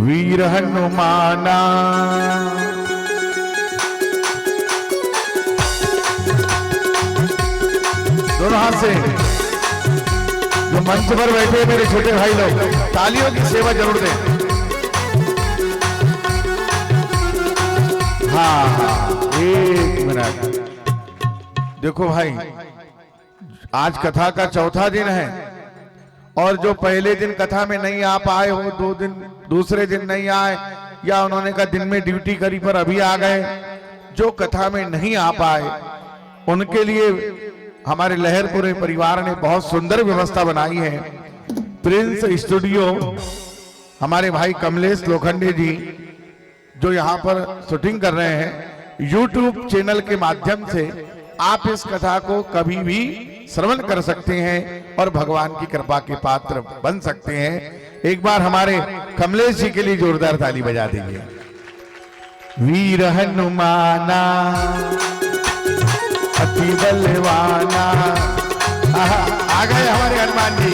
वीर हनुमाना। दोनों हाथ से जो मंच पर बैठे मेरे छोटे भाई लोग तालियों की सेवा जरूर दें। हाँ एक मिनट। देखो भाई, आज कथा का चौथा दिन है और जो पहले दिन कथा में नहीं आ पाए हो, 2 दिन दूसरे दिन नहीं आए, या उन्होंने कहा दिन में ड्यूटी करी पर अभी आ गए, जो कथा में नहीं आ पाए उनके लिए हमारे लहरपुरे परिवार ने बहुत सुंदर व्यवस्था बनाई है। प्रिंस स्टूडियो हमारे भाई कमलेश लोखंडे जी जो यहाँ पर शूटिंग कर रहे हैं, यूट्यूब चैनल के माध्यम से आप इस कथा को कभी भी श्रवण कर सकते हैं और भगवान की कृपा के पात्र बन सकते हैं। एक बार हमारे कमलेश जी के लिए जोरदार ताली बजा दीजिए। वीर हनुमाना अति बलवाना। आ गए हमारे हनुमान जी।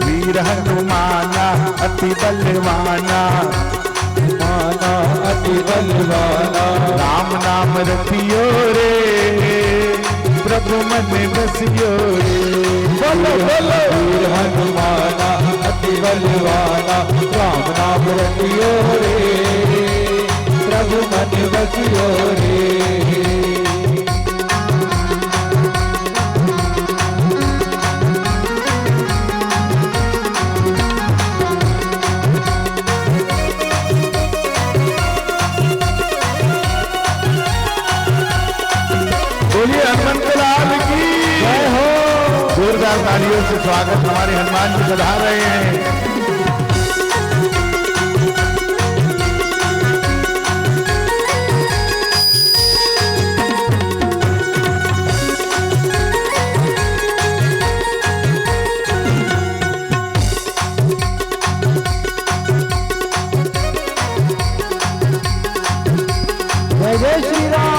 वीर हनुमाना अति बलवाना, माना अति बलवाना। राम नाम रतियो रे, प्रभु मन बसियो रे। बोलो बोलो। वीर हनुमाना अति बलवाना, राम नाम रतियो रे, प्रभु मन बसियो रे। बोलिए हनुमंत लाल की जय हो। जोरदार तालियों से स्वागत हमारे हनुमान जी बधा रहे हैं। जय जय श्री राम।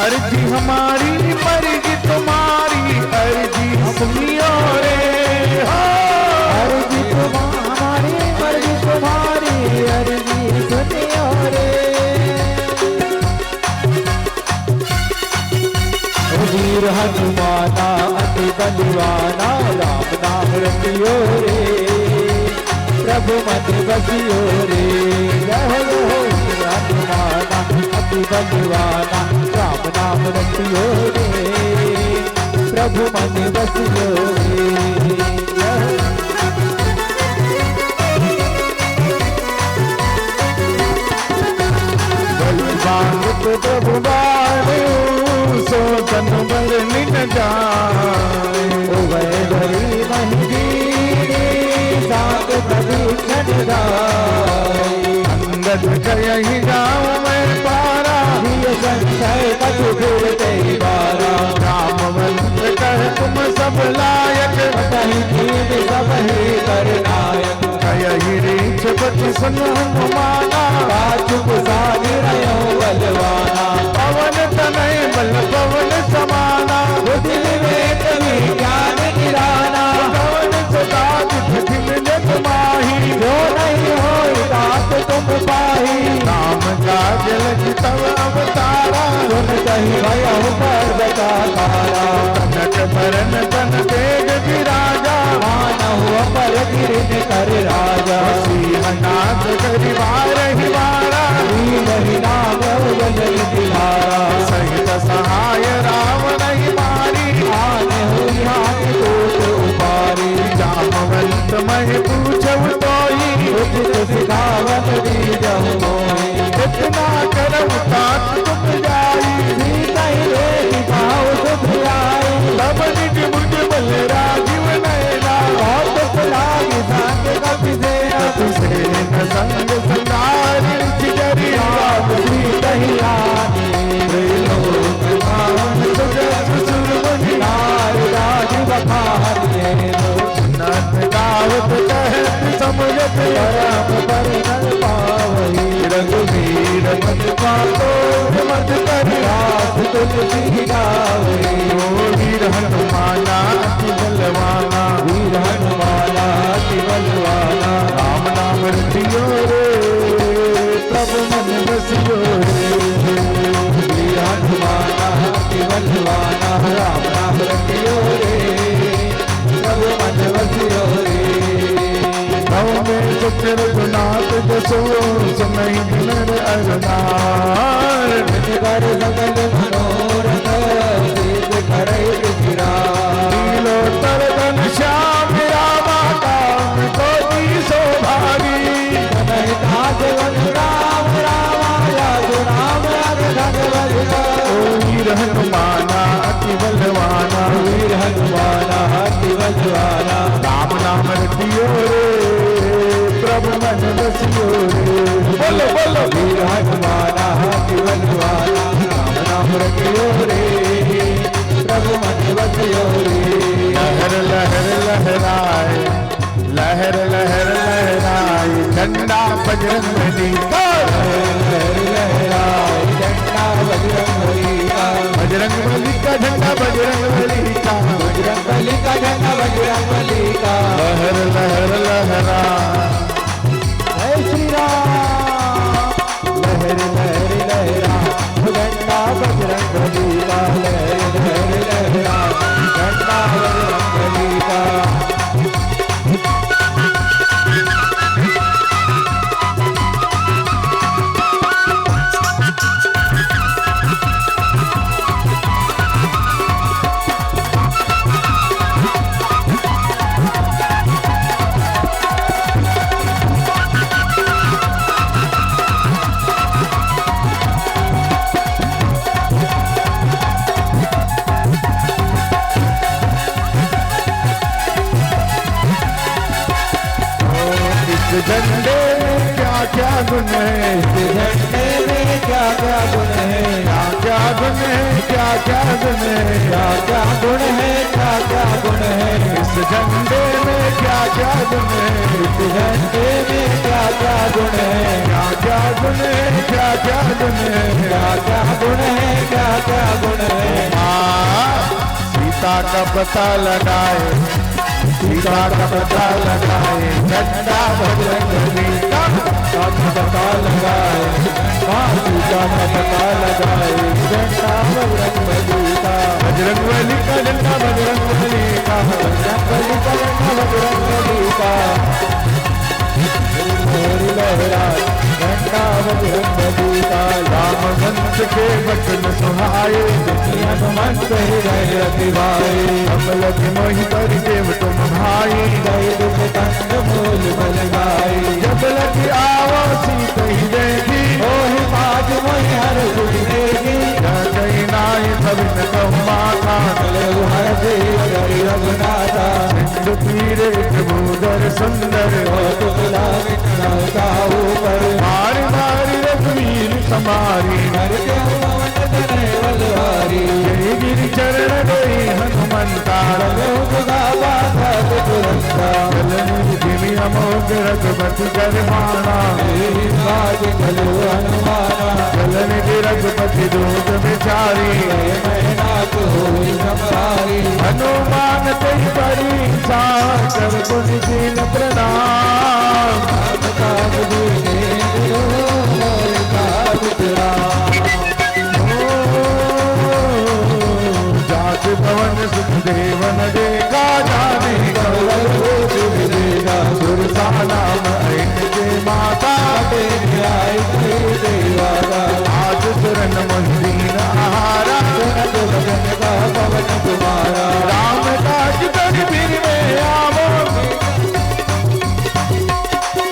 अर्जी हमारी मर्जी तुम्हारी, अर्जी सुनियो रे। अर्जी तुम्हारी मर्जी तुम्हारी, अर्जी सुनियो रे। वीर हनुमाना अति बलवाना, राम नाम रतियो रे, प्रभु मन बसियो रे। जय हो वीर हनुमाना अति बलवाना, राम नाम रतियो रे, प्रभु मन बसियो रे। बलवान प्रभु बाणु, सो तन बल निन जाए। वैभवी महिरी सात प्रदीक्षण गाए। अंगद कयहि गाँव में पारा, प्रिय संशय कछु फिरते बारा। रामवंत कह तुम सब लायक, कहीं कीन सब ही करनायक। कयहि रीछ पति सुन हनुमाना, काचुक सारी रयो बलवाना। पवन तनय बल पवन समाना, बुद्धि विवेक विज्ञान निराना। पवन सदा मिलत माही, जो नहीं हो दात तुम पाही। राम काज लखि तव अवतारा, सुन कहीं भयो पर्वता तारा। कनक बरन तन तेज विराजा, मानव पर गिरिन कर राजा। सिंहनाथ करिवार ही वारा, ही नाम उगल दिलारा। सहित सहाय रावण ही मारी, आने हुई हाथ कोट उपारी। जामवंत मह पूछव तोई, उचित सिखावत दीजहु मोहि। इतना करम तात तुम जाई, सीता ही देख पाओ सुख आई। तब निज मुझ बल अमृत परम पर नर पावई रघुवीर मत पातो मत कर रात तुलसी गावई वीर हनुमाना अति बलवाना वीर हनुमाना अति बलवाना राम नाम रटियो रे प्रभु मन बसियो रे वीर हनुमाना अति बलवाना राम नाम रटियो रे प्रभु मन बसियो रे नव में सुख रघुनाथ जसो सुनहि नर अरनार कर सकल मनोरथ सिद्ध करई विराट नीलो तरदन श्याम रामा काम को दी शोभारी वन राम रामाया राम भगवत वीर हनुमाना अति बलवाना वीर हनुमाना अति बलवाना राम नाम रटियो रे प्रभु मन बसियो रे बोलो बोलो वीर हनुमाना अति बलवाना राम नाम रटियो रे प्रभु मन बसियो रे लहर लहर लहराए लहर लहर लहराए झंडा बजरंगबली का लहराए झंडा बजरंगबली का बजरंगबली का झंडा बजरंगबली का बजरंगबली का झंडा बजरंगबली का लहर लहर लहरा जय श्री राम लहर लहर लहरा झंडा बजरंगबली का लहर लहर लहरा झंडा बजरंगबली का झंडे में क्या क्या गुण है झंडे में क्या क्या गुण है क्या क्या गुण है क्या क्या गुण है क्या क्या गुण है क्या क्या गुण है इस झंडे में क्या क्या गुण है इस झंडे में क्या क्या गुण है क्या क्या गुण है क्या क्या गुण है क्या क्या गुण है क्या क्या गुण है सीता का पता लगाए सीता का पता लगाए झंडा बजरंगबली का पता लगाए सीता का पता लगाए झंडा बजरंगबली का बजरंगबली का झंडा बजरंगबली का बजरंगबली का झंडा बजरंगबली का लहरा झंडा बजरंगबली का राम वंश के बचन सुहाए हनुमंत हृदय अतिवाए कमल के मोहि कर देव तुम भाई गए दुख कंद मूल बल गाए जब लगी आवो सीत ही देखी ओहि बाज मोहि हर सुख देगी कहीं नाई सभी न कहूँ माता हर से हरि रघुनाथा सिंधु तीरे प्रभुदर सुंदर तुला ऊपर मारी मारी रघुवीर समारी बलवारी गिरी गिरी चरण गई हनुमंता अमोघ रघुपति कर माना चलन रघुपति दूत बिचारी हनुमान तेरी बड़ी साकर पुनि दीन प्रणाम जात भवन सुखदेवन देखा जाने सुरसा नाम के माता आज सुरन मंदीन आहारा राम काज तकबीर में आवो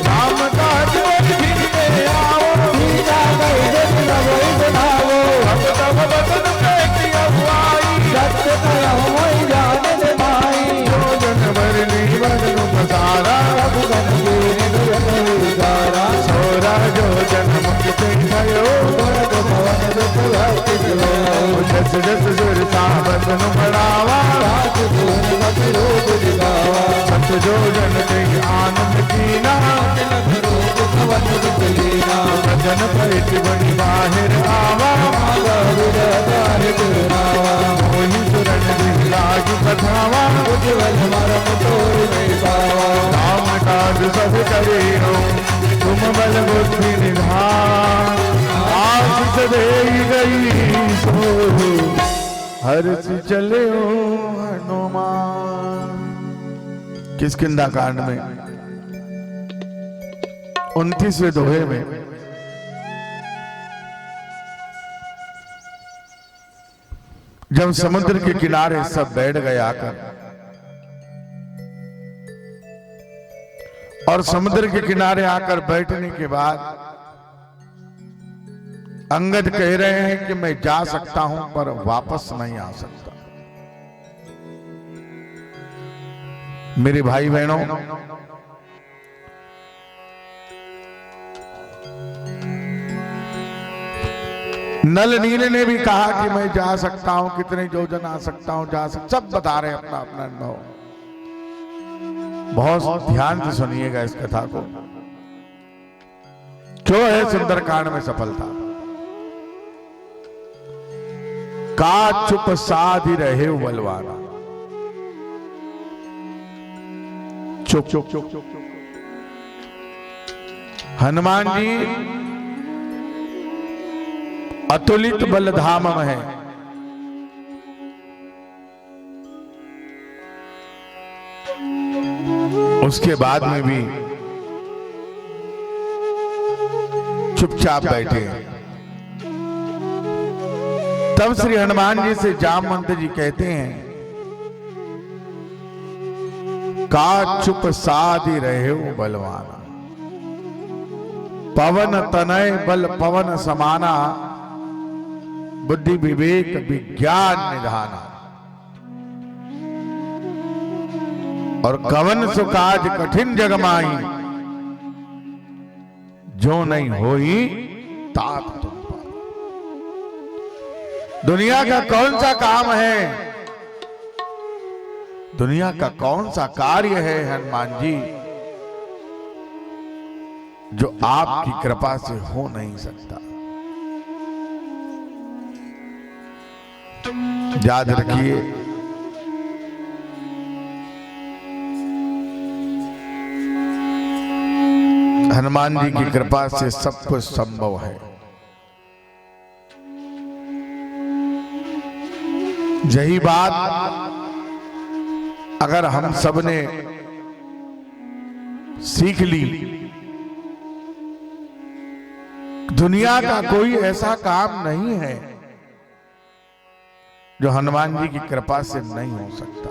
राम काज तकबीर में आवो अब तब बदन में अगुवाई योजन वरनी वदन पसारा सोरा योजन मुक्त भयो जस जस सुर सावन बढ़ावा सत जो जन कही आनंद कीना, जन पैठ बनी बाहिर आवा, मोहि सुरन दिख लागी कथावा, राम काज सब करे हो, तुम बल बुद्धि निधान, आशीष दे गई सो हर्ष चले हनुमान। किष्किंधा कांड में 29वें दोहे में जब समुद्र के किनारे सब बैठ गए आकर, और समुद्र के किनारे आकर बैठने के बाद अंगद कह रहे हैं कि मैं जा सकता हूं पर वापस नहीं आ सकता। मेरे भाई बहनों, नल नील ने भी कहा कि मैं जा सकता हूं, कितने योजन आ सकता हूं, जा सकता, सब बता रहे हैं अपना अपना अनुभव। बहुत ध्यान से सुनिएगा इस कथा को, क्यों है सुंदरकांड में सफलता। का चुप साधि रहे बलवाना, चुप चुप चुप चुप। हनुमान जी अतुलित बलधाम है, उसके बाद में भी चुपचाप बैठे हैं। तब श्री हनुमान जी से जामवंत जी कहते हैं, का चुप साधि रहे हो बलवाना, पवन तनय बल पवन समाना, बुद्धि विवेक विज्ञान निधाना, और कवन सुकाज कठिन जगमाई, जो नहीं होई तात तुम पाई। दुनिया का कौन सा काम है, दुनिया का कौन सा कार्य है हनुमान जी जो आपकी कृपा से हो नहीं सकता। याद रखिए, हनुमान जी की कृपा से सब कुछ संभव है। यही बात अगर हम सब ने सीख ली, दुनिया का कोई ऐसा काम नहीं है जो हनुमान जी की कृपा से नहीं हो सकता।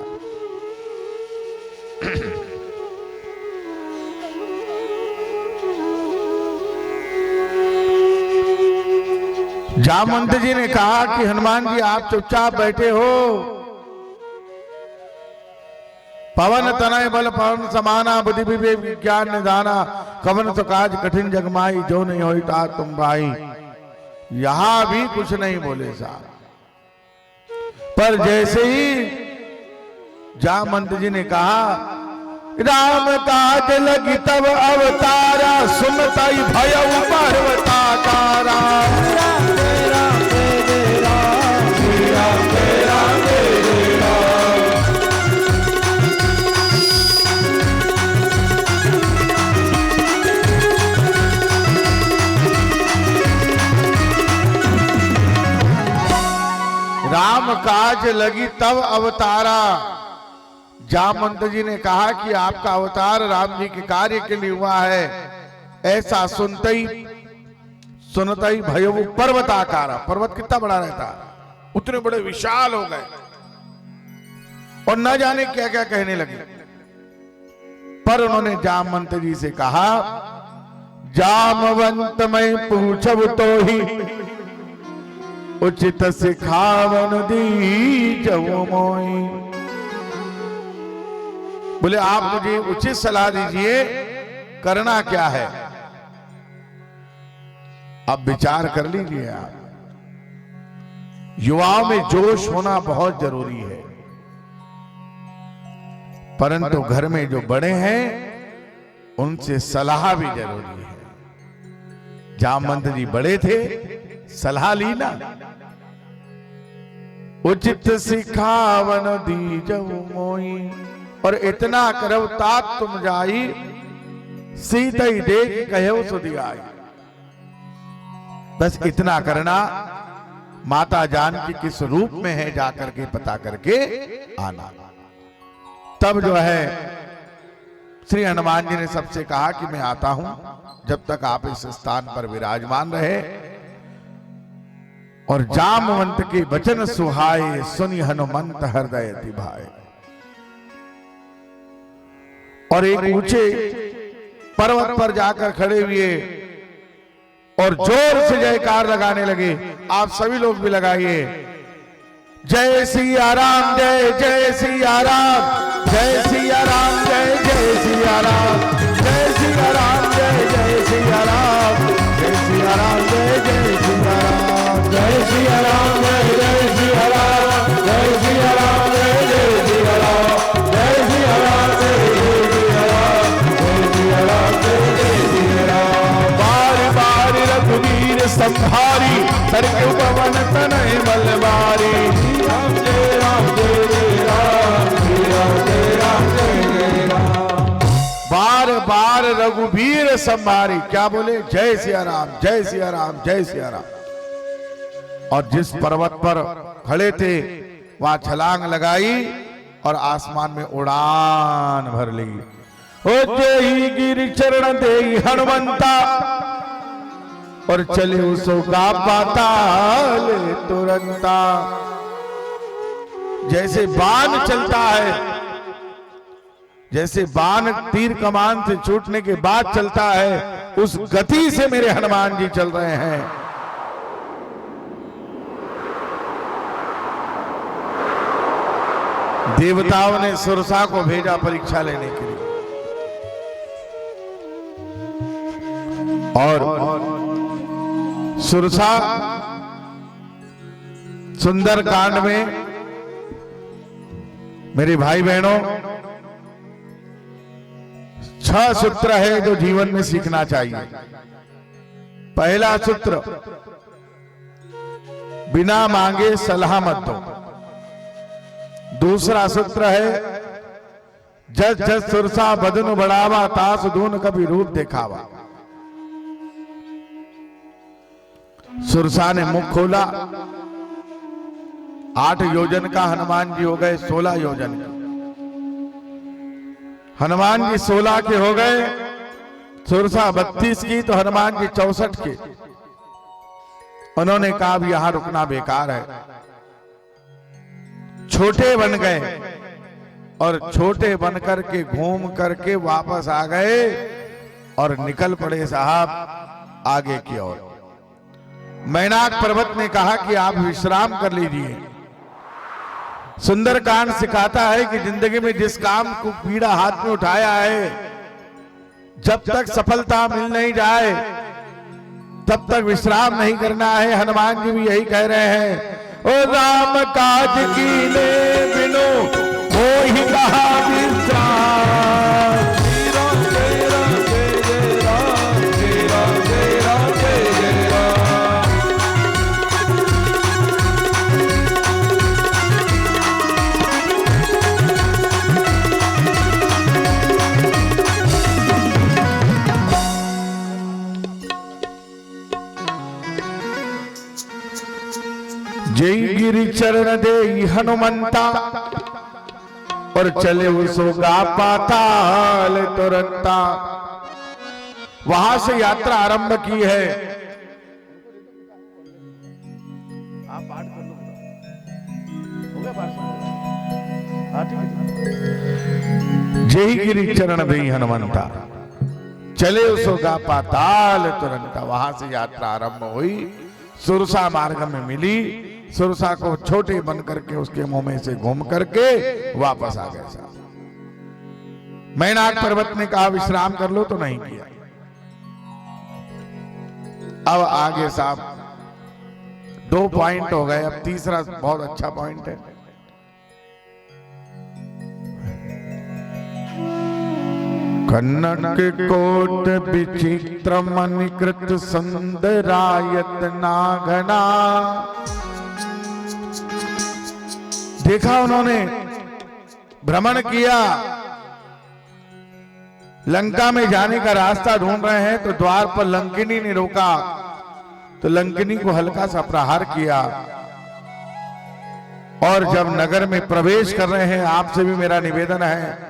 जामवंत जी ने कहा कि हनुमान जी आप चुपचाप बैठे हो, पवन तनय बल पवन समाना, बुद्धि विवेक विज्ञान निधाना, कवन सुकाज कठिन जगमाई, जो नहीं होई तात तुम भाई। यहां भी कुछ नहीं बोले साहब, पर जैसे ही जामवंत जी ने कहा राम काज लगी तब अवतारा, सुनताई भयउ पर्वताकारा। राम काज लगी तब अवतारा। जामवंत जी ने कहा कि आपका अवतार राम जी के कार्य के लिए हुआ है। ऐसा सुनते ही भयउ पर्वताकारा, पर्वत कितना बड़ा रहता, उतने बड़े विशाल हो गए और न जाने क्या क्या कहने लगे। पर उन्होंने जामवंत जी से कहा, जामवंत मैं पूछब तो ही, उचित सिखावन दी जऊ मोई। बोले आप मुझे उचित सलाह दीजिए, करना क्या है। अब विचार कर लीजिए आप, युवाओं में जोश होना बहुत जरूरी है। परंतु घर में जो बड़े हैं उनसे सलाह भी जरूरी है। जामवंत जी बड़े थे, सलाह ली ना। उचित सिखावन दीजहु मोई, और इतना करव तात तुम जाई, सीता ही देख कहो सुधी आई। बस इतना करना, माता जानकी किस रूप में है जाकर के पता करके आना। तब जो है श्री हनुमान जी ने सबसे कहा कि मैं आता हूं, जब तक आप इस स्थान पर विराजमान रहे। और जामवंत के वचन सुहाए, सुनि हनुमंत हृदय तिभाए। और एक ऊंचे पर्वत पर जाकर खड़े हुए और जोर से जयकार लगाने लगे। आप सभी लोग भी लगाइए, जय सिया राम, जय जय सिया राम, जय सिया राम, जय जय सिया राम, जय सिया राम, जय जय सिया राम, जय सिया राम, जय जय सिया राम, जय सिया राम, जय जय सिया राम, जय सिया राम, जय जय सिया राम, जय सिया राम, जय जय सिया राम, जय सिया राम, जय जय सिया राम। बार बार रघुवीर संभारी, सरके पवन तनय बलवारी। राम जय राम, जय जय राम, राम जय राम, जय जय राम। बार बार रघुवीर संभारी, क्या बोले? जय सिया राम, जय सिया राम, जय सिया राम। और जिस पर्वत पर खड़े थे वहां छलांग लगाई और आसमान में उड़ान भर ली। ओ जय गिरि चरण देई हनुमंता, और चले उसो का पाताल तुरंता। जैसे बाण चलता है, जैसे बाण तीर कमान से छूटने के बाद चलता है, उस गति से मेरे हनुमान जी चल रहे हैं। देवताओं ने सुरसा को भेजा परीक्षा लेने के लिए, और सुरसा सुंदर कांड में मेरे भाई बहनों 6 सूत्र है जो जीवन में सीखना चाहिए। पहला सूत्र, बिना मांगे सलाह मत दो। दूसरा सूत्र है, जस जस सुरसा बदन बढ़ावा, तास दून कभी रूप दिखावा। सुरसा ने मुख खोला, 8 योजन का, हनुमान जी हो गए 16 योजन के। हनुमान जी 16 के हो गए, सुरसा 32 की, तो हनुमान जी 64 के। उन्होंने कहा अब यहां रुकना बेकार है, छोटे बन गए, और छोटे बन करके घूम करके वापस आ गए और निकल पड़े साहब आगे की ओर। मैनाक पर्वत ने कहा कि आप विश्राम कर लीजिए। सुंदरकांड सिखाता है कि जिंदगी में जिस काम को पीड़ा हाथ में उठाया है, जब तक सफलता मिल नहीं जाए तब तक विश्राम नहीं करना है। हनुमान जी भी यही कह रहे हैं, ओ राम काज कीने बिनु मोहि कहा विश्राम। राम जय राम, जय जय राम, जय राम, जय राम, जय जय राम। जय गिरि चरण देई हनुमंता, और चले उसो गा पाताल तुरंता। वहां से यात्रा आरंभ की है। आप पाठ कर लो, हो गया पाठ? जय गिरि चरण देई हनुमंता, चले उसो गा पाताल तुरंता। वहां से यात्रा आरंभ हुई, सुरसा मार्ग में मिली। सुरसा को छोटे बन करके उसके मुंह में से घूम करके वापस आ गए साहब। मैनाक पर्वत ने कहा विश्राम कर लो, तो नहीं किया। अब आगे साहब 2 पॉइंट हो गए, अब तीसरा बहुत अच्छा पॉइंट है। कनक कोट विचित्र मणिकृत सुंदरायत नागना। देखा उन्होंने, भ्रमण किया, लंका में जाने का रास्ता ढूंढ रहे हैं तो द्वार पर लंकिनी ने रोका, तो लंकिनी को हल्का सा प्रहार किया। और जब नगर में प्रवेश कर रहे हैं, आपसे भी मेरा निवेदन है,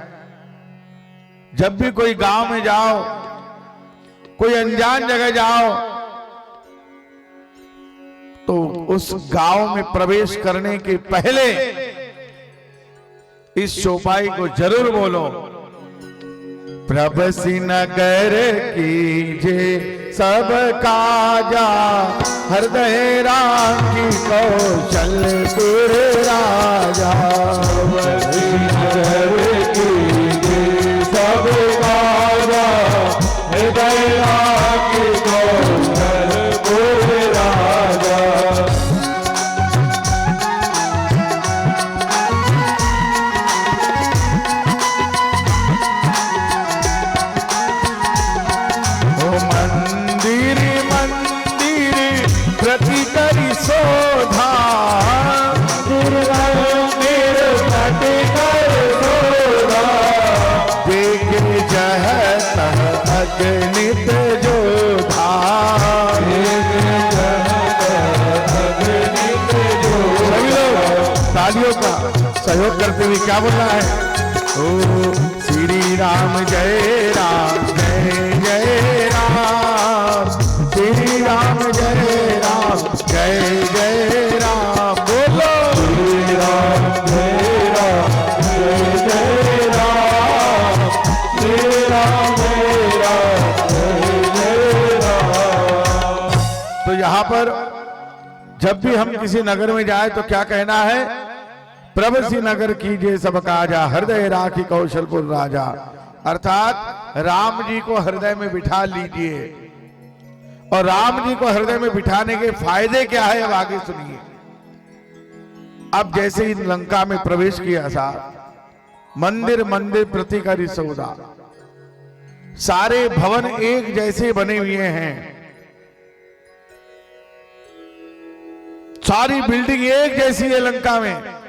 जब भी कोई गांव में जाओ, कोई अनजान जगह जाओ, तो उस गांव में प्रवेश करने के पहले इस चौपाई को जरूर बोलो, प्रभसी नगर कीजे सब काजा, हृदय राखी कौशलपुर राजा। प्रभसी नगर कीजे सब काजा, हृदय राखी कौशलपुर राजा। सहयोग करते हुए क्या बोलना है? ओ श्री राम जय राम, जय जय राम, श्री राम जय राम, जय जय राम। बोलो श्री राम जय राम, जय जय राम, श्री राम जय राम, जय जय राम। तो यहाँ पर जब भी हम किसी नगर में जाए तो क्या कहना है? प्रभसी नगर कीजिए सब काजा, हृदय राखी कौशलपुर राजा। अर्थात राम जी को हृदय में बिठा लीजिए। और राम जी को हृदय में बिठाने के फायदे क्या है, अब आगे सुनिए। अब जैसे ही लंका में प्रवेश किया था, मंदिर मंदिर प्रति करी सौदा, सारे भवन एक जैसे बने हुए हैं, सारी बिल्डिंग एक जैसी है लंका में।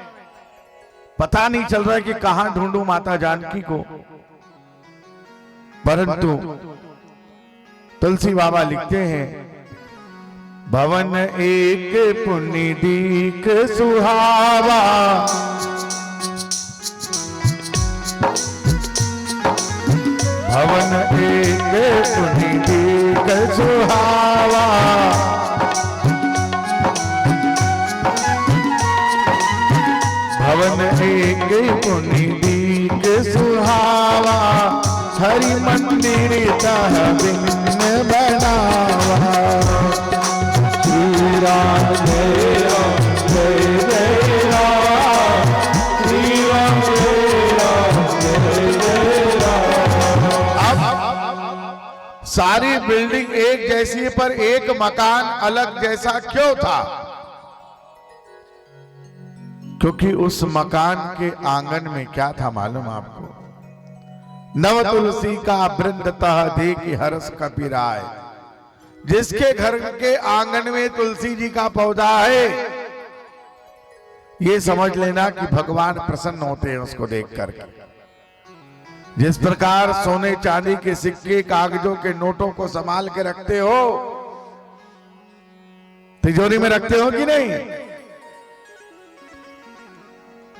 पता नहीं चल रहा है कि कहां ढूंढूं माता जानकी को। परंतु तुलसी बाबा लिखते हैं, भवन एक पुण्य दीक सुहावा, भवन एक पुण्य दीक सुहावा, भवन एक पुण्य दीक सुहावा, हरि मंदिर तह बिन बनावा। श्री राम जय राम, जय जय राम, श्री राम जय राम, जय जय राम। अब सारी बिल्डिंग एक जैसी, पर एक मकान अलग जैसा क्यों था? क्योंकि उस मकान के आंगन में क्या था मालूम आपको? नव तुलसी का वृंदतः देखि हर्ष कपिराय। जिसके घर के आंगन में तुलसी जी का पौधा है, ये समझ लेना कि भगवान प्रसन्न होते हैं उसको देख करके। जिस प्रकार सोने चांदी के सिक्के, कागजों के नोटों को संभाल के रखते हो, तिजोरी में रखते हो कि नहीं?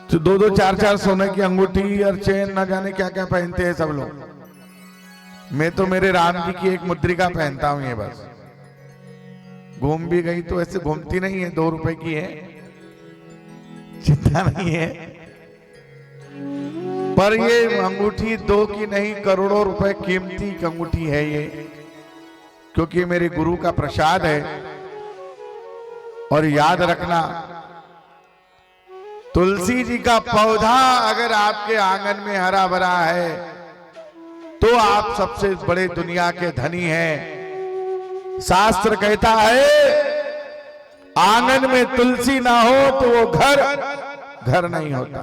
तो दो दो चार चार सोने की अंगूठी और चेन, ना जाने क्या क्या पहनते हैं सब लोग। मैं तो मेरे राम जी की एक मुद्रिका पहनता हूं, ये बस। घूम भी गई तो ऐसे घूमती नहीं है, 2 रुपए की है, चिंता नहीं है। पर ये अंगूठी 2 की नहीं, करोड़ों रुपए कीमती अंगूठी है ये, क्योंकि मेरे गुरु का प्रसाद है। और याद रखना, तुलसी जी का पौधा अगर आपके आंगन में हरा भरा है तो आप सबसे बड़े दुनिया के धनी हैं। शास्त्र कहता है, आंगन में तुलसी ना हो तो वो घर नहीं होता।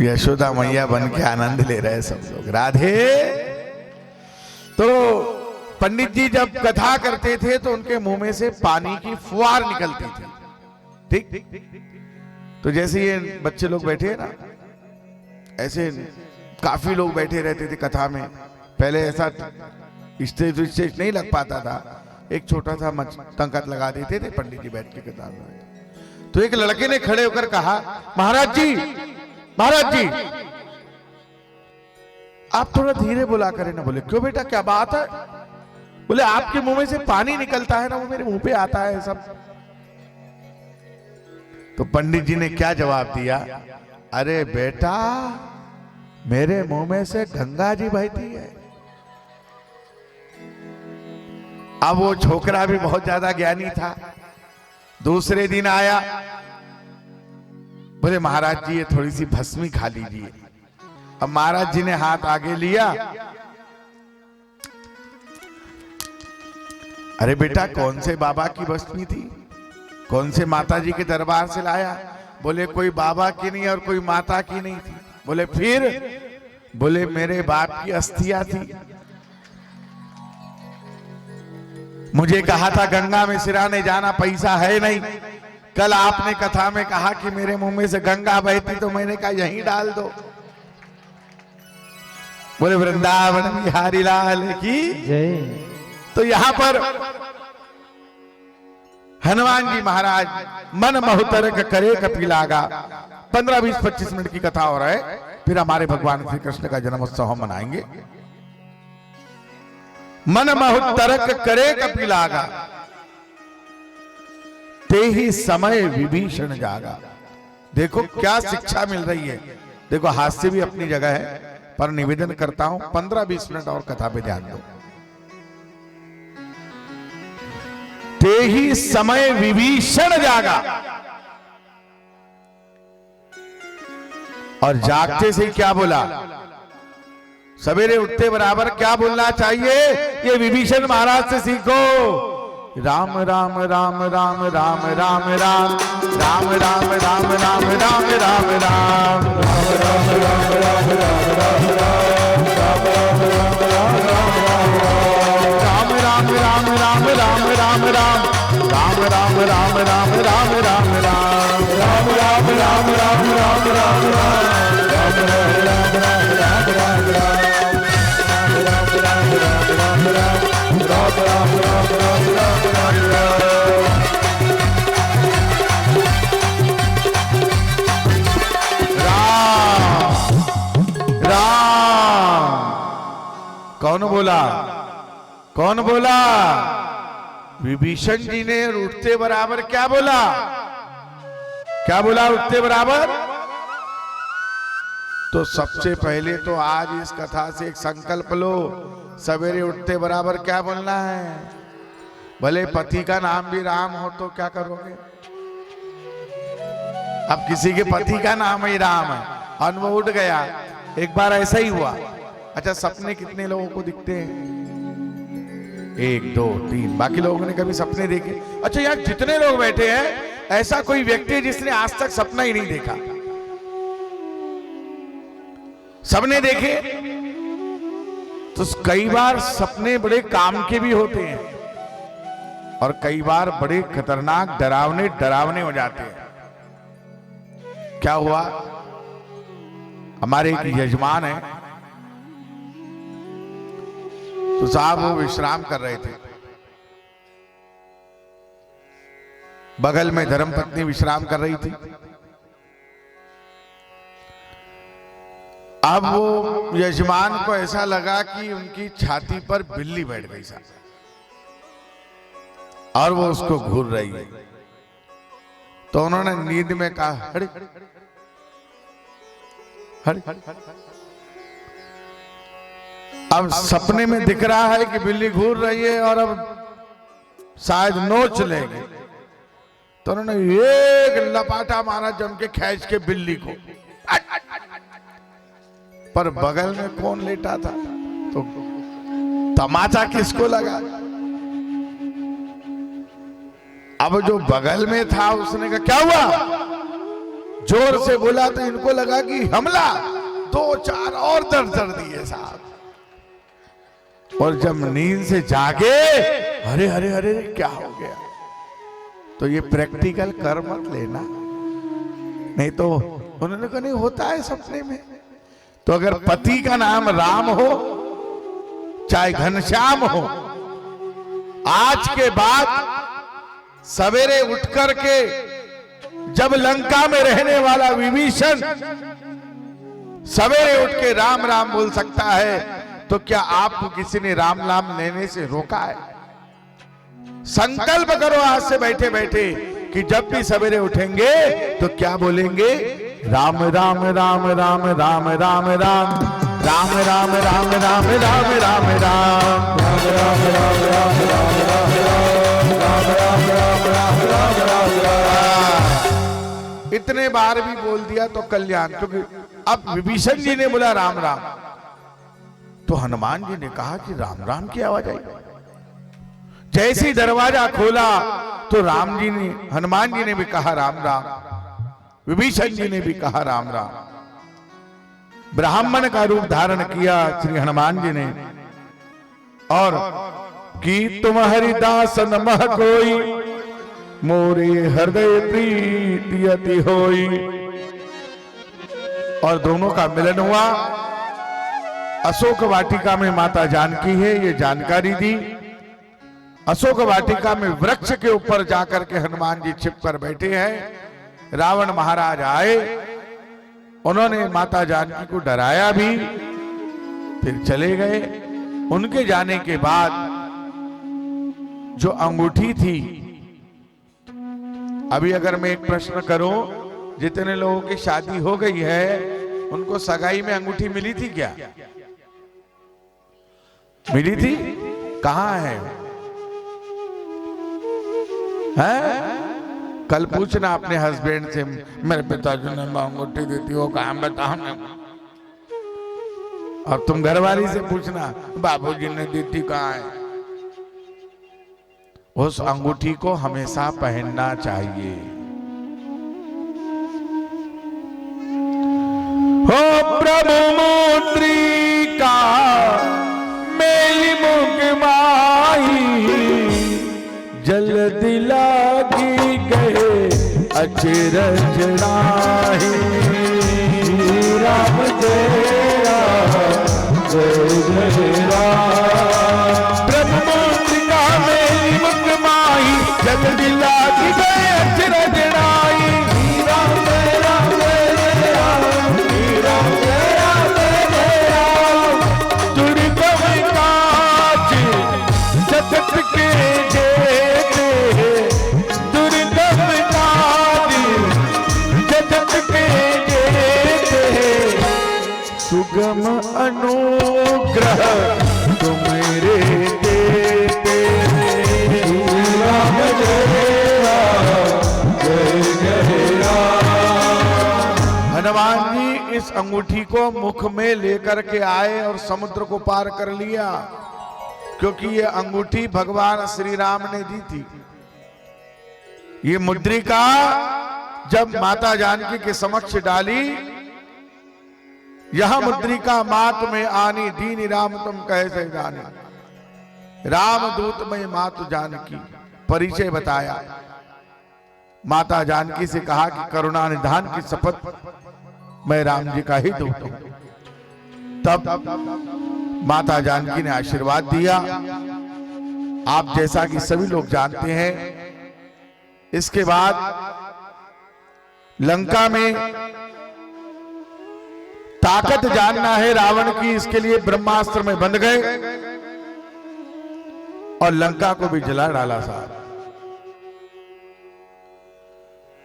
यशोदा मैया बन के आनंद ले रहे सब लोग। राधे। तो पंडित जी जब कथा करते थे तो उनके मुंह में से पानी की फुहार निकलती थी। ठीक। तो जैसे ये बच्चे लोग बैठे हैं ना, ऐसे काफी लोग बैठे रहते थे कथा में। पहले ऐसा स्टेज नहीं लग पाता था, एक छोटा सा तंकत लगा देते थे, पंडित जी बैठ के कथा में। तो एक लड़के ने खड़े होकर कहा, महाराज जी, महाराज जी, आप थोड़ा धीरे बोला करें ना। बोले क्यों बेटा, क्या बात है? बोले आपके मुंह में से पानी निकलता है ना, वो मेरे मुंह पे आता है सब। तो पंडित जी ने क्या जवाब दिया, अरे बेटा, मेरे मुंह में से गंगा जी बहती है। अब वो छोकरा भी बहुत ज्यादा ज्ञानी था। दूसरे दिन आया, बोले महाराज जी ये थोड़ी सी भस्मी खा लीजिए। अब महाराज जी ने हाथ आगे लिया, अरे बेटा कौन से बाबा की भस्मी थी, कौन से माता जी के दरबार से लाया? बोले कोई बाबा की नहीं और कोई माता की नहीं थी। बोले फिर? बोले मेरे बाप की अस्थियां थी। मुझे कहा था गंगा में सिराने जाना, पैसा है नहीं। कल आपने कथा में कहा कि मेरे मुंह में से गंगा बहती, तो मैंने कहा यहीं डाल दो। बोले वृंदावन बिहारी लाल की जय। तो यहां पर हनुमान जी महाराज मन बहुतरक करे कपि लागा। 15, 20, 25 मिनट की कथा हो रहा है, फिर हमारे भगवान श्री कृष्ण का जन्मोत्सव हम मनाएंगे। मन बहुतरक करे कपि लागा, ते ही समय विभीषण जागा। देखो क्या शिक्षा मिल रही है। देखो हास्य भी अपनी जगह है, पर निवेदन करता हूं 15-20 मिनट और कथा पे ध्यान दो। ते ही समय विभीषण जागा, और जागते से क्या बोला? सवेरे उठते बराबर क्या बोलना चाहिए? ये विभीषण महाराज से सीखो। राम राम राम राम राम राम राम राम राम राम राम राम राम राम राम कौन बोला? कौन बोला? विभीषण जी ने उठते बराबर क्या बोला? क्या बोला उठते बराबर? तो सबसे पहले तो आज इस कथा से एक संकल्प लो, सवेरे उठते बराबर क्या बोलना है? भले पति का नाम भी राम हो तो क्या करोगे? अब किसी के पति का नाम ही राम है, अनुभव उठ गया। एक बार ऐसा ही हुआ। अच्छा, सपने कितने लोगों को दिखते हैं? 1, 2, 3। बाकी लोगों ने कभी सपने देखे? अच्छा, यहाँ जितने लोग बैठे हैं, ऐसा कोई व्यक्ति है जिसने आज तक सपना ही नहीं देखा? सबने देखे। तो कई बार सपने बड़े काम के भी होते हैं और कई बार बड़े खतरनाक डरावने हो जाते हैं। क्या हुआ? हमारे एक यजमान है, तो साहब वो विश्राम कर रहे थे, बगल में धर्मपत्नी विश्राम कर रही थी। अब वो यजमान को ऐसा लगा कि उनकी छाती पर बिल्ली बैठ गई साहब, और वो उसको घूर रही है। तो उन्होंने नींद में कहा, हट हट। अब सपने में दिख रहा है कि बिल्ली घूर रही है और अब शायद नोच लेगी। तो उन्होंने एक लपाटा मारा जम के, खींच के बिल्ली को। पर बगल में कौन लेटा था? तो तमाचा किसको लगा? अब जो बगल में था उसने कहा, क्या हुआ? जोर से बोला तो इनको लगा कि हमला, 2-4 और दर दिए साहब। और जब नींद से जागे, अरे अरे अरे क्या हो गया। तो ये प्रैक्टिकल कर मत लेना, नहीं तो उन्होंने कहा नहीं होता है सपने में। तो अगर पति का नाम राम हो चाहे घनश्याम हो, आज के बाद सवेरे उठ करके जब लंका में रहने वाला विभीषण सवेरे उठ के राम राम बोल सकता है, तो क्या आपको किसी ने राम नाम लेने से रोका है? संकल्प करो आज से बैठे बैठे कि जब भी सवेरे उठेंगे तो क्या बोलेंगे, राम राम राम राम राम राम राम राम राम राम राम राम राम राम। इतने बार भी बोल दिया तो कल्याण। क्योंकि अब विभीषण जी ने बोला राम राम, तो हनुमान जी ने कहा कि राम राम की आवाज आई। जैसे ही दरवाजा खोला तो राम जी ने, हनुमान जी ने भी कहा राम राम, विभीषण जी ने भी कहा राम राम। ब्राह्मण का रूप धारण किया श्री हनुमान जी ने, और कि तुम हरिदास नमः कोई, मोरे हृदय प्रीति अति होई। और दोनों का मिलन हुआ। अशोक वाटिका में माता जानकी है, ये जानकारी दी। अशोक वाटिका में वृक्ष के ऊपर जाकर के हनुमान जी छिप कर बैठे हैं। रावण महाराज आए, उन्होंने माता जानकी को डराया भी, फिर चले गए। उनके जाने के बाद जो अंगूठी थी, अभी अगर मैं एक प्रश्न करूं, जितने लोगों की शादी हो गई है उनको सगाई में अंगूठी मिली थी क्या? मिली थी? कहां है? कल पूछना अपने हस्बैंड से, मेरे पिताजी ने अंगूठी दी थी, वो कहां बताओ ना। और तुम घरवाली से पूछना, बाबूजी ने दी थी, कहां है? उस अंगूठी को हमेशा पहनना चाहिए। हो प्रभु मुद्रिका मेली मुख माही, जल दिलागी गए अचरज नाही। राम जय राम जय जय राम। प्रभु मुद्रिका मेली मुख माही, जल दिलागी गए अचरज नाही। राम जय राम जय राम, राम जय राम जय राम। दुर्गम काज जगत के जेते, दुर्गम काज जगत के जेते, सुगम अनुग्रह तुमरे देते। राम जय राम जय जय राम। हनुमान जी इस अंगूठी को मुख में लेकर के आए और समुद्र को पार कर लिया, क्योंकि ये अंगूठी भगवान श्री राम ने दी थी। ये मुद्रिका जब माता जानकी के समक्ष डाली, यह मुद्रिका मात में आनी, दीन राम तुम कैसे जाने। राम दूत में मात जानकी, परिचय बताया। माता जानकी से कहा कि करुणा निधान की शपथ, मैं राम जी का ही दूत हूं। तब माता जानकी ने आशीर्वाद दिया। आप जैसा कि सभी लोग जानते हैं, इसके बाद लंका में ताकत जानना है रावण की, इसके लिए ब्रह्मास्त्र में बंध गए और लंका को भी जला डाला साहब।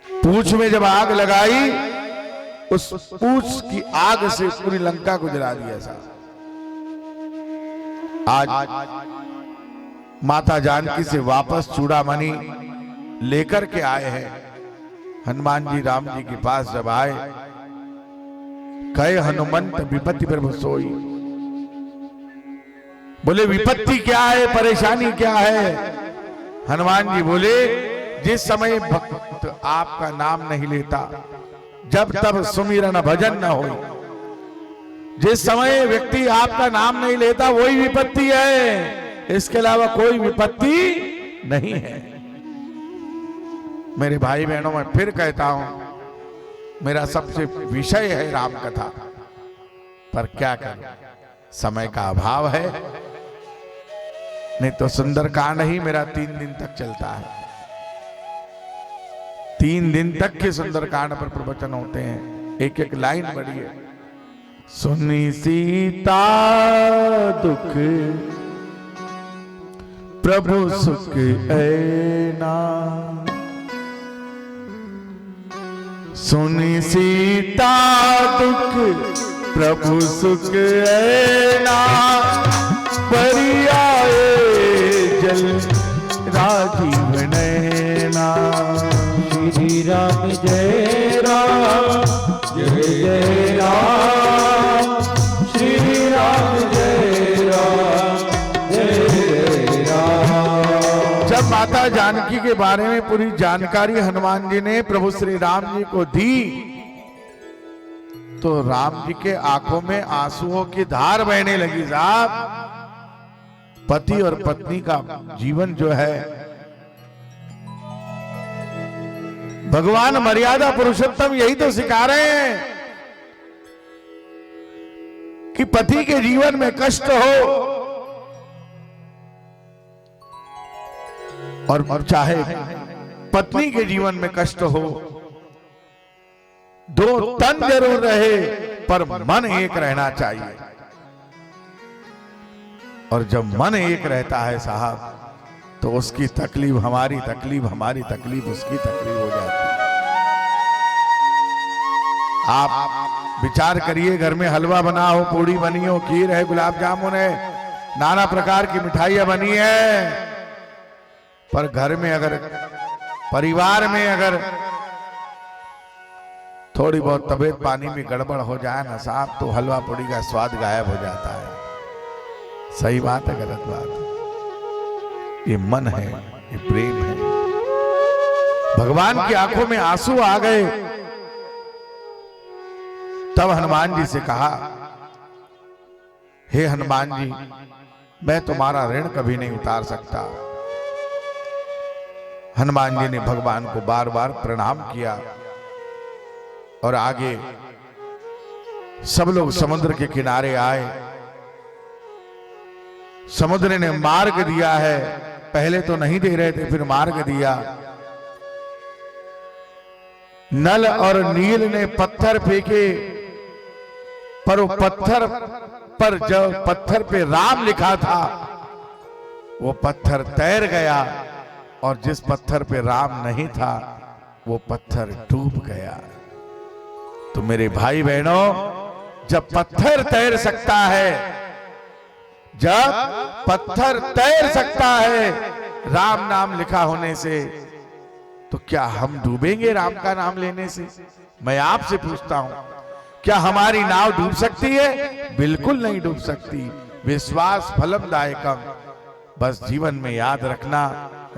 पूंछ में जब आग लगाई, उस पूंछ की आग से पूरी लंका को जला दिया साहब। आज माता जानकी से वापस चूड़ामणि लेकर के आए हैं। हनुमान जी राम जी के पास जब आए, कहे हनुमंत विपत्ति प्रभु सोई। बोले विपत्ति क्या है, परेशानी क्या है? हनुमान जी बोले, जिस समय भक्त आपका नाम नहीं लेता, जब तब सुमिरन भजन न हो। जिस समय व्यक्ति आपका नाम नहीं लेता वही विपत्ति है, इसके अलावा कोई विपत्ति नहीं है। मेरे भाई बहनों, मैं फिर कहता हूं, मेरा सबसे विषय है राम कथा, पर क्या करूं, समय का अभाव है। नहीं तो सुंदरकांड ही मेरा 3 दिन तक चलता है। 3 दिन तक के सुंदरकांड पर प्रवचन होते हैं, एक एक लाइन बड़ी है। सुनी सीता दुख प्रभु सुख ऐना, सुनी सीता दुख प्रभु सुख ऐना, परी आए जल राजीव नैना। श्री राम जय राम जय जय राम, श्री राम जय राम जय जय राम। जब माता जानकी के बारे में पूरी जानकारी हनुमान जी ने प्रभु श्री राम जी को दी, तो राम जी के आंखों में आंसुओं की धार बहने लगी। साहब, पति और पत्नी का जीवन जो है, भगवान मर्यादा पुरुषोत्तम यही तो सिखा रहे हैं कि पति के जीवन में कष्ट हो और चाहे पत्नी के जीवन में कष्ट हो, 2 तन जरूर रहे पर मन एक रहना चाहिए। और जब मन एक रहता है साहब, तो उसकी तकलीफ हमारी तकलीफ, हमारी तकलीफ उसकी तकलीफ हो जाती है। आप विचार करिए, घर में हलवा बना हो, पूड़ी बनी हो, खीर है, गुलाब जामुन है, नाना प्रकार की मिठाइयां बनी है, पर घर में अगर, परिवार में अगर थोड़ी बहुत तबीयत पानी में गड़बड़ हो जाए ना साहब, तो हलवा पूड़ी का स्वाद गायब हो जाता है। सही बात है, गलत बात है? ये मन है, ये प्रेम है। भगवान की आंखों में आंसू आ गए, तब हनुमान जी से कहा, हे हनुमान जी, मैं तुम्हारा ऋण कभी नहीं उतार सकता। हनुमान जी ने भगवान को बार बार प्रणाम किया और आगे सब लोग समुद्र के किनारे आए। समुद्र ने मार्ग दिया है, पहले तो नहीं दे रहे थे, फिर मार्ग दिया। नल और नील ने पत्थर फेंके, पर वो पत्थर पर जब पत्थर पे राम लिखा था, वो पत्थर तैर गया, और जिस पत्थर पे राम नहीं था वो पत्थर डूब गया। तो मेरे भाई बहनों, जब पत्थर तैर सकता है, जब पत्थर तैर सकता है राम नाम लिखा होने से, तो क्या हम डूबेंगे राम का नाम लेने से? मैं आपसे पूछता हूं, क्या हमारी नाव डूब सकती है? बिल्कुल नहीं डूब सकती। विश्वास फलमदायकम। बस जीवन में याद रखना,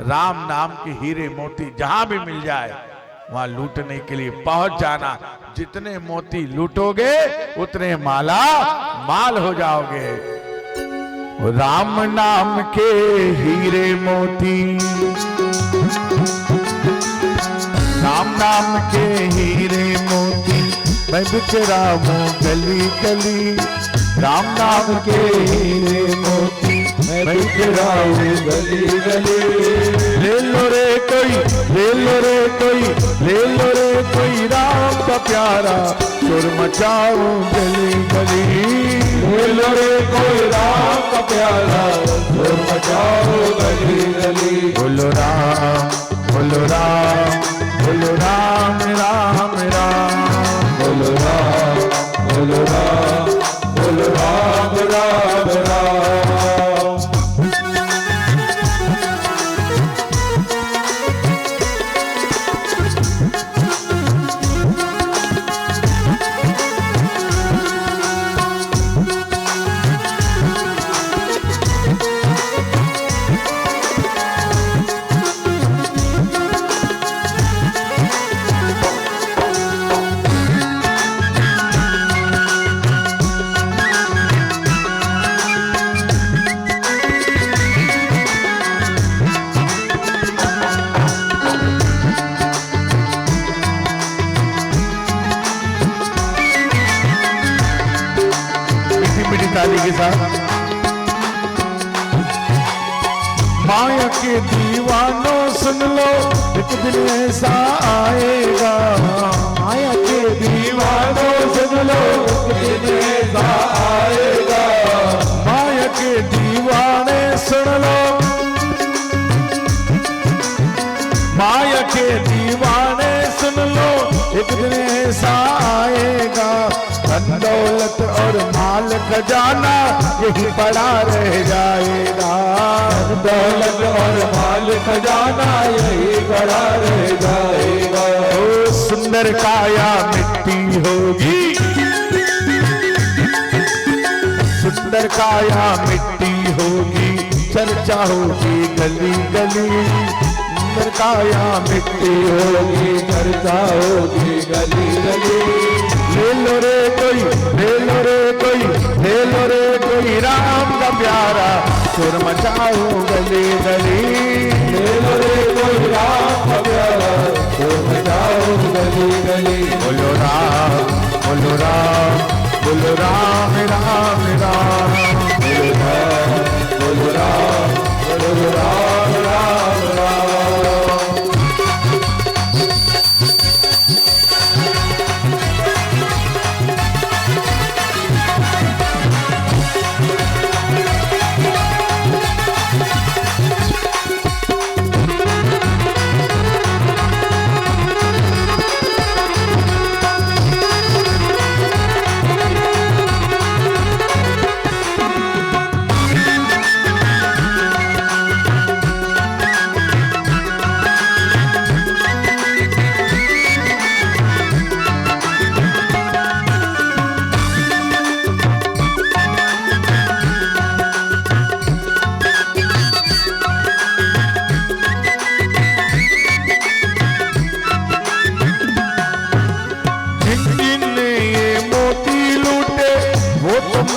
राम नाम के हीरे मोती जहां भी मिल जाए वहां लूटने के लिए पहुंच जाना। जितने मोती लूटोगे उतने माला माल हो जाओगे। राम नाम के हीरे मोती, राम नाम के हीरे मोती, मैं बिचराऊं गली गली। राम नाम के हीरे मोती, मैं बिखराऊं गली गली। ले लो रे कोई, ले लो रे कोई, ले लो रे कोई राम का प्यारा, शोर मचाऊं गली गली। ले लो रे कोई राम का प्यारा, शोर मचाओ गली गली। बोलो राम, बोलो राम, बोलो राम राम राम। बोलो राम, बोलो राम, बोलो राम राम राम। ताली के साथ। माया के दीवानों सुन लो, एक दिन ऐसा आएगा। माया के दीवानों सुन लो, एक दिन ऐसा आएगा। माया के दीवाने सुन लो, माया के दीवाने सुन लो, एक दिन ऐसा आएगा। धन दौलत और माल खजाना यही पड़ा रह जाएगा। धन दौलत और माल खजाना यही पड़ा रह जाएगा। ओ सुंदर काया मिट्टी होगी, सुंदर काया मिट्टी होगी, चर्चा होगी गली गली। सुंदर काया मिट्टी होगी, चर्चा होगी गली गली। ले लो रे कोई, ले लो रे कोई, ले लो रे कोई राम का प्यारा, शोर मचाओ गली गली। ले लो रे कोई राम का प्यारा, शोर मचाओ गली गली। बोलो राम, बोलो राम, बोलो राम राम राम, बोलो राम, बोलो राम, बोलो राम राम राम।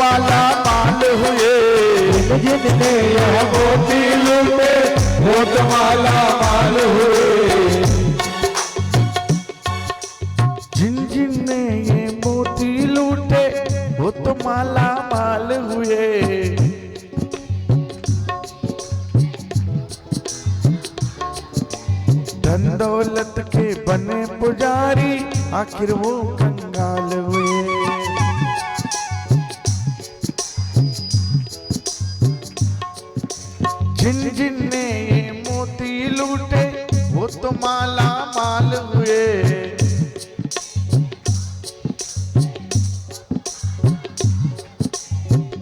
माला माल हुए, जिनने यह मोती लूटे, वो तो माला माल हुए। जिन जिन ने ये मोती लूटे, वो तो माला माल हुए। धन दौलत के बने पुजारी, आखिर वो कंगाल हुए। जिन जिन ने ये मोती लूटे, वो तो माला माल हुए।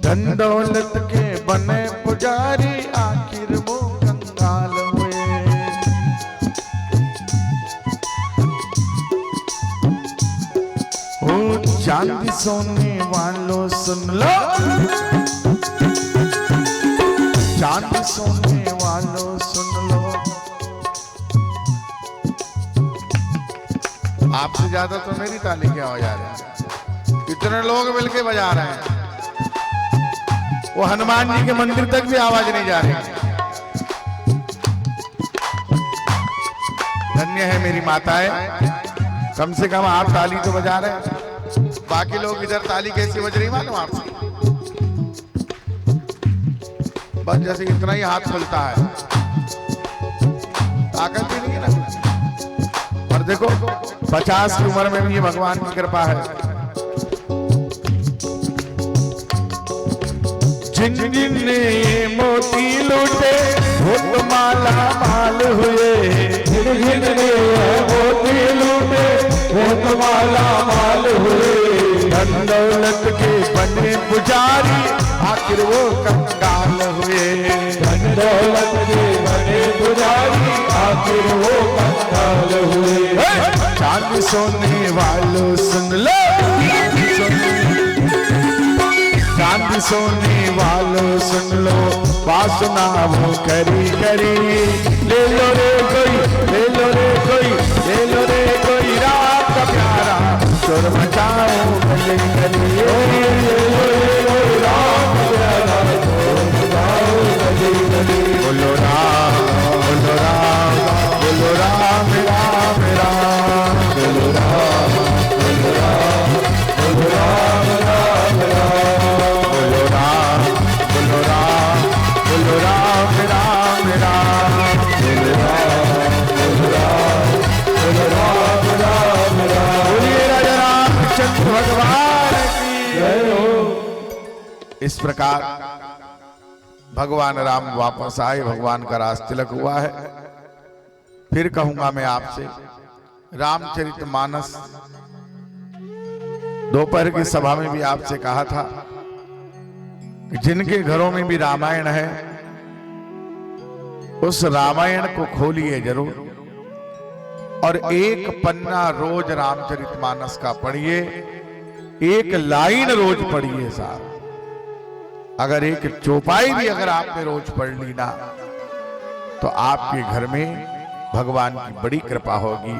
धन दौलत के बने पुजारी, आखिर वो कंगाल हुए। ओ चांदी सोने वालों सुन लो, चांदी सोने वालों सुन लो। आपसे ज्यादा तो मेरी ताली क्या हो जा रही है, इतने लोग मिलके बजा रहे हैं। वो हनुमान जी के मंदिर तक भी आवाज नहीं जा रही। धन्य है मेरी माताएं, कम से कम आप ताली तो बजा रहे हैं। बाकी लोग इधर ताली कैसी बज रही मालूम आपसे? बस जैसे इतना ही हाथ खुलता है, ताकत भी नहीं है ना। और देखो 50 की उम्र में भी ये भगवान की कृपा है। जिन जिन ने ये मोती लूटे, वो तो माला माल हुए। जिन जिन ने यह मोती लूटे, वो तो माला माल हुए। धन दौलत के बने पुजारी, आखिर वो कंगाल हुए। धन दौलत के बने पुजारी, आखिर वो कंगाल हुए। चांदी सोने वालों सुन लो, चांदी सोने वालों सुन लो, वासना वो करी करी। ले लो रे कोई, ले लो रे कोई, ले लो रे कोई राम का प्यारा, शोर मचाओ गली गली। ले लो रे कोई राम का प्यारा, शोर मचाओ गली गली। बोलो राम, बोलो राम, बोलो राम राम राम, बोलो राम, बोलो राम, बोलो राम राम राम। बोलो इस प्रकार भगवान राम वापस आए, भगवान का रास तिलक हुआ है। फिर कहूंगा मैं आपसे, रामचरितमानस दोपहर की सभा में भी आपसे कहा था कि जिनके घरों में भी रामायण है उस रामायण को खोलिए जरूर, और एक पन्ना रोज रामचरितमानस का पढ़िए, एक लाइन रोज पढ़िए साहब। अगर एक चौपाई भी अगर आपने रोज पढ़ ली ना, तो आपके घर में भगवान की बड़ी कृपा होगी।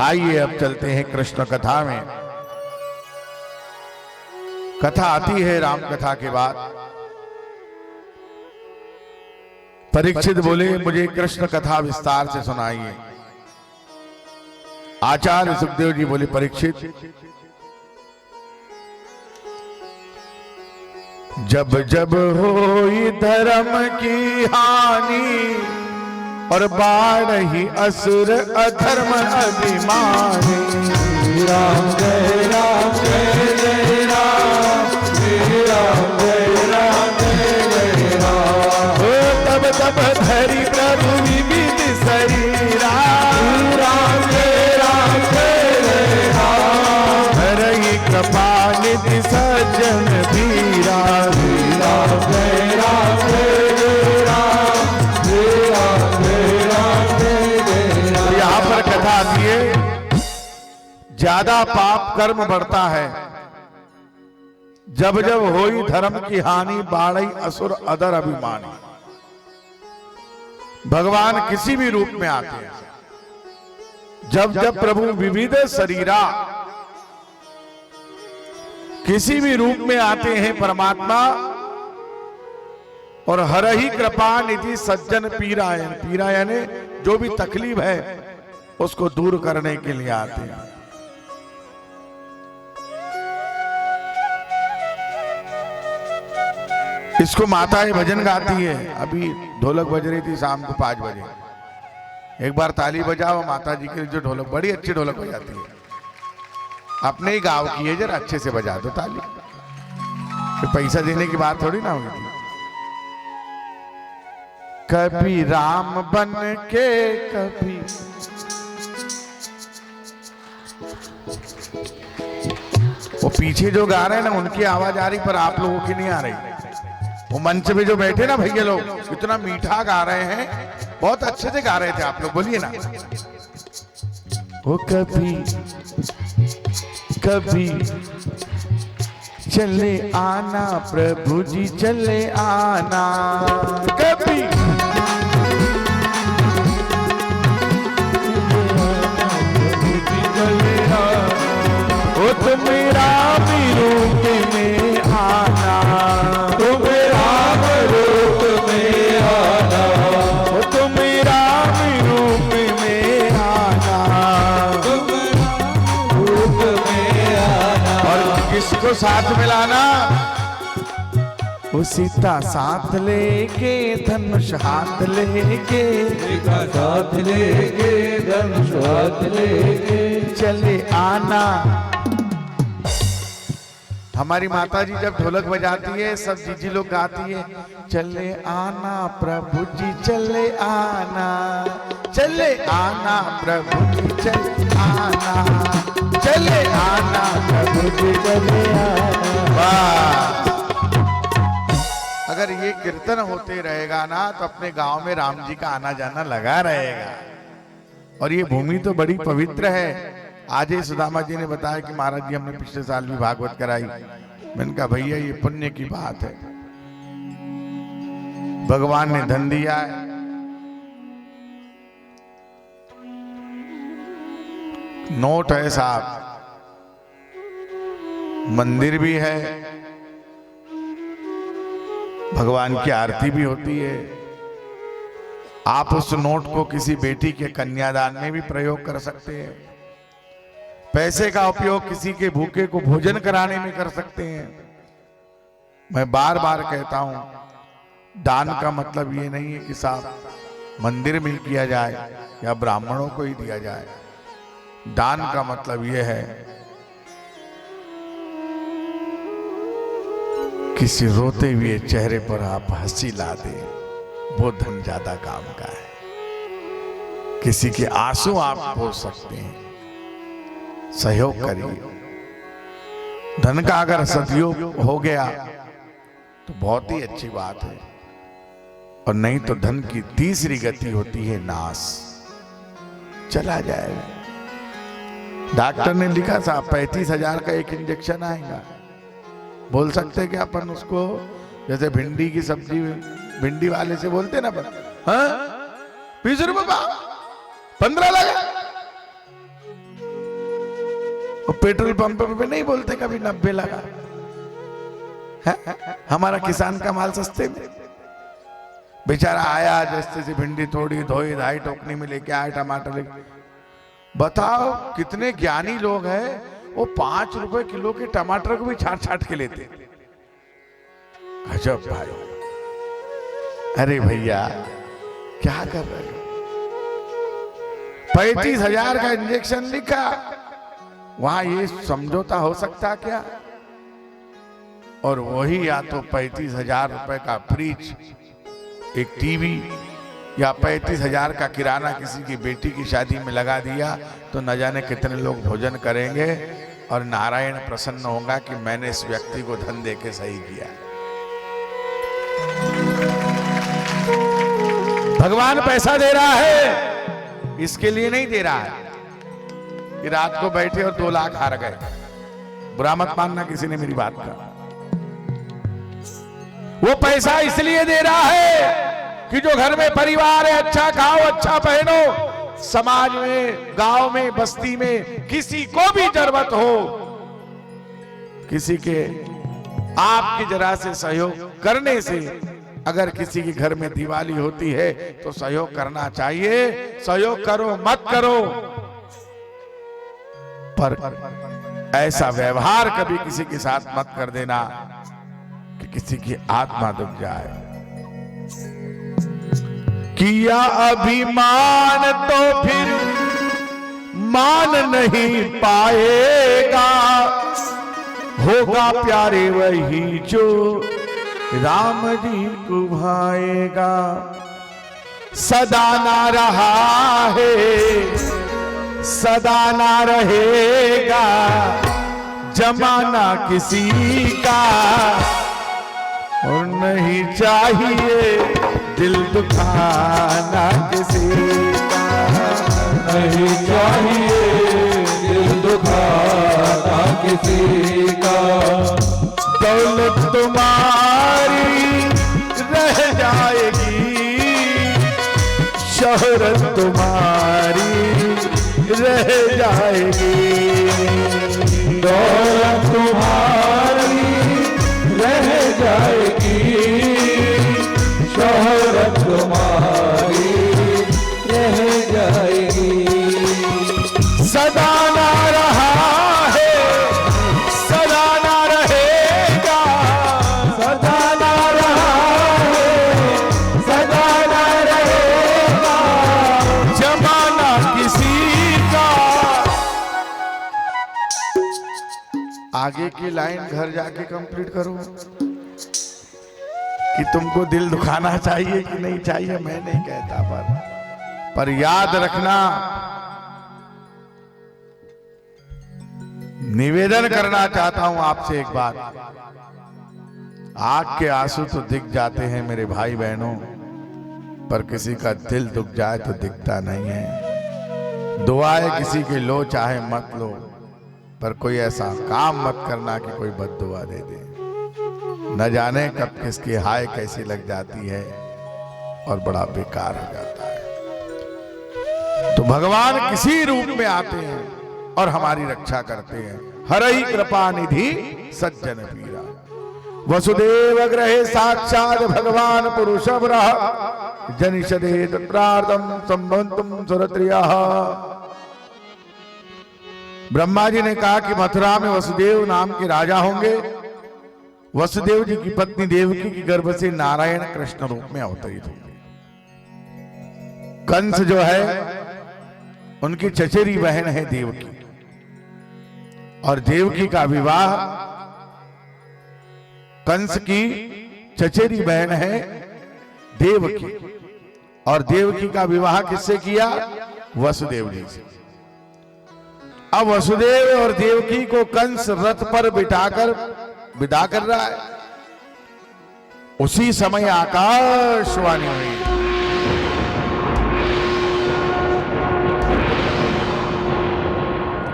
आइए अब चलते हैं कृष्ण कथा में। कथा आती है राम कथा के बाद। परीक्षित बोले, मुझे कृष्ण कथा विस्तार से सुनाइए। आचार्य सुखदेव जी बोले, परीक्षित, जब जब होई धर्म की हानि और बाढ़ी असुर अधर्म अभिमानी। राम जय राम जय जय राम, जय राम जय राम जय जय राम। तब तब धरि प्रभु विविध शरीरा। राम जय जय राम, हरहि कृपा निधि सज्जन धीरा। राम जय राम जय जय राम, जय राम जय राम जय जय राम। यहाँ पर कथा आती है, ज्यादा पाप कर्म बढ़ता है जब जब होई धर्म की हानि, बाढ़ई असुर अदर अभिमानी। भगवान किसी भी रूप में आते हैं, जब जब प्रभु विविध शरीरा, किसी भी रूप में आते हैं परमात्मा, और हरहि कृपा निधि सज्जन पीरायन। पीरा यानी जो भी तकलीफ है उसको दूर करने के लिए आते हैं। इसको माताएं भजन गाती है। अभी ढोलक बज रही थी शाम को 5 बजे। एक बार ताली बजाओ माता जी के लिए, जो ढोलक बड़ी अच्छी ढोलक बजाती है, अपने ही गांव की है, जरा अच्छे से बजा दो ताली। तो पैसा देने की बात थोड़ी ना होगी। कभी राम बन के कभी वो पीछे जो गा रहे हैं ना, उनकी आवाज आ रही, पर आप लोगों की नहीं आ रही। वो मंच में जो बैठे ना भैया लोग, इतना मीठा गा रहे हैं, बहुत अच्छे से गा रहे थे आप लोग, बोलिए ना। वो कभी कभी चले आना प्रभु जी, चले आना कभी। वो तुम राम रूप में आना, तुम राम रूप में आना, वो तुम राम रूप में आना, तुम राम रूप में आना। और किसको साथ मिलाना? वो सीता साथ लेके, धनुष हाथ लेके, सीता साथ लेके, धनुष हाथ लेके, चले आना। हमारी माता जी जब ढोलक बजाती है, सब जीजी लोग गाती है, चले आना प्रभु जी, चले आना, चले आना प्रभु जी, चले आना, चले आना प्रभु जी, चले आना। वाह! अगर ये कीर्तन होते रहेगा ना, तो अपने गांव में राम जी का आना जाना लगा रहेगा। और ये भूमि तो बड़ी पवित्र है। आज ही सुदामा जी ने बताया कि महाराज जी हमने पिछले साल भी भागवत कराई। मैंने कहा भैया ये पुण्य की बात है, भगवान ने धन दिया है। नोट है साहब, मंदिर भी है, भगवान की आरती भी होती है। आप उस नोट को किसी बेटी के कन्यादान में भी प्रयोग कर सकते हैं। पैसे का उपयोग किसी के भूखे को भोजन कराने में कर सकते हैं। मैं बार बार कहता हूं, दान का मतलब ये नहीं है कि साहब मंदिर में किया जाए या ब्राह्मणों को ही दिया जाए। दान का मतलब ये है किसी रोते हुए चेहरे पर आप हंसी ला दें, वो धन ज्यादा काम का है। किसी के आंसू आप पोंछ सकते हैं, सहयोग करिए। धन का अगर सदुपयोग हो गया तो बहुत ही अच्छी बात है, और नहीं तो धन की तीसरी गति होती है नाश, चला जाएगा। डॉक्टर ने लिखा था 35,000 का एक इंजेक्शन आएगा। बोल सकते कि अपन उसको, जैसे भिंडी की सब्जी भिंडी वाले से बोलते ना, 20 रुपए 15 लगा। और पेट्रोल पंप पे नहीं बोलते कभी 90 लगा है? हमारा किसान का माल सस्ते में। बेचारा आया, जैसे से भिंडी थोड़ी धोई, 2.5 टोकनी में लेके आया टमाटर लेके। बताओ कितने ज्ञानी लोग हैं, वो 5 रुपए किलो के टमाटर को भी छाट के लेते। गजब भाई। अरे भैया क्या कर रहे हो? 35,000 का इंजेक्शन लिखा, वहां ये समझौता हो सकता क्या? और वही या तो 35,000 रुपए का फ्रिज, एक टीवी, या 35,000 का किराना किसी की बेटी की शादी में लगा दिया, तो न जाने कितने लोग भोजन करेंगे और नारायण प्रसन्न होगा कि मैंने इस व्यक्ति को धन देके सही किया। भगवान पैसा दे रहा है, इसके लिए नहीं दे रहा है कि रात को बैठे और 2 लाख हार गए। बुरा मत मानना किसी ने मेरी बात का। वो पैसा इसलिए दे रहा है कि जो घर में परिवार है, अच्छा खाओ, अच्छा पहनो, समाज में, गांव में, बस्ती में किसी को भी जरूरत हो, किसी के आपकी जरा से सहयोग करने से, अगर किसी के घर में दिवाली होती है तो सहयोग करना चाहिए। सहयोग करो, मत करो, पर ऐसा व्यवहार कभी किसी के साथ मत कर देना कि किसी की आत्मा दुख जाए। किया अभिमान तो फिर मान नहीं पाएगा, होगा प्यारे वही जो राम जी को भाएगा। सदा ना रहा है, सदा ना रहेगा, जमाना किसी का, और नहीं चाहिए दिल दुखाना किसी का। नहीं चाहिए दिल दुखाना किसी का। दौलत तुम्हारी रह जाएगी, शोहरत तुम्हारी रह जाएगी। दौलत तुम्हारी रह जाएगी, शोहरत तुम्हारी रह जाएगी। सदा ना रहा है, सदा ना रहेगा, सदा ना रहा है, सदा ना रहेगा, जमाना किसी का। आगे की लाइन घर जाके कंप्लीट करो कि तुमको दिल दुखाना चाहिए कि नहीं चाहिए, मैं नहीं कहता, पर याद रखना, निवेदन करना चाहता हूं आपसे एक बात। आंख के आंसू तो दिख जाते हैं मेरे भाई बहनों, पर किसी का दिल दुख जाए तो दिखता नहीं है। दुआएं किसी के लो चाहे मत लो, पर कोई ऐसा काम मत करना कि कोई बद्दुआ दे दे। न जाने कब किसकी हाय कैसी लग जाती है और बड़ा बेकार हो जाता है। तो भगवान किसी रूप में आते हैं और हमारी रक्षा करते हैं। हरई कृपा निधि सज्जन पीरा, वसुदेव ग्रहे साक्षात भगवान पुरुषव रह, जनिषदे तत्रार्धम संबंधुम सुरत्रियः। ब्रह्मा जी ने कहा कि मथुरा में वसुदेव नाम के राजा होंगे। वसुदेव जी की पत्नी देवकी की गर्भ से नारायण कृष्ण रूप में अवतरित होंगे। कंस जो है उनकी चचेरी बहन है देवकी, और देवकी का विवाह कंस की चचेरी बहन है देवकी, और देवकी का विवाह किससे किया? वसुदेव जी से। अब वसुदेव और देवकी को कंस रथ पर बिठाकर विदा कर रहा है। उसी समय आकाशवाणी हुई,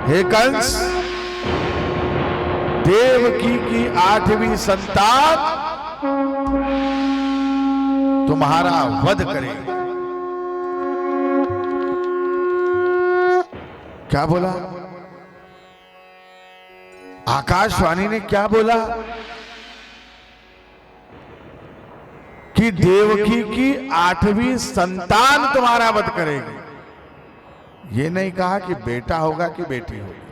हे कंस, देवकी की 8वीं संतान तुम्हारा वध करेगी। क्या बोला? आकाशवाणी ने क्या बोला? कि देवकी की 8वीं संतान तुम्हारा वध करेगी। ये नहीं कहा कि बेटा होगा कि बेटी होगी।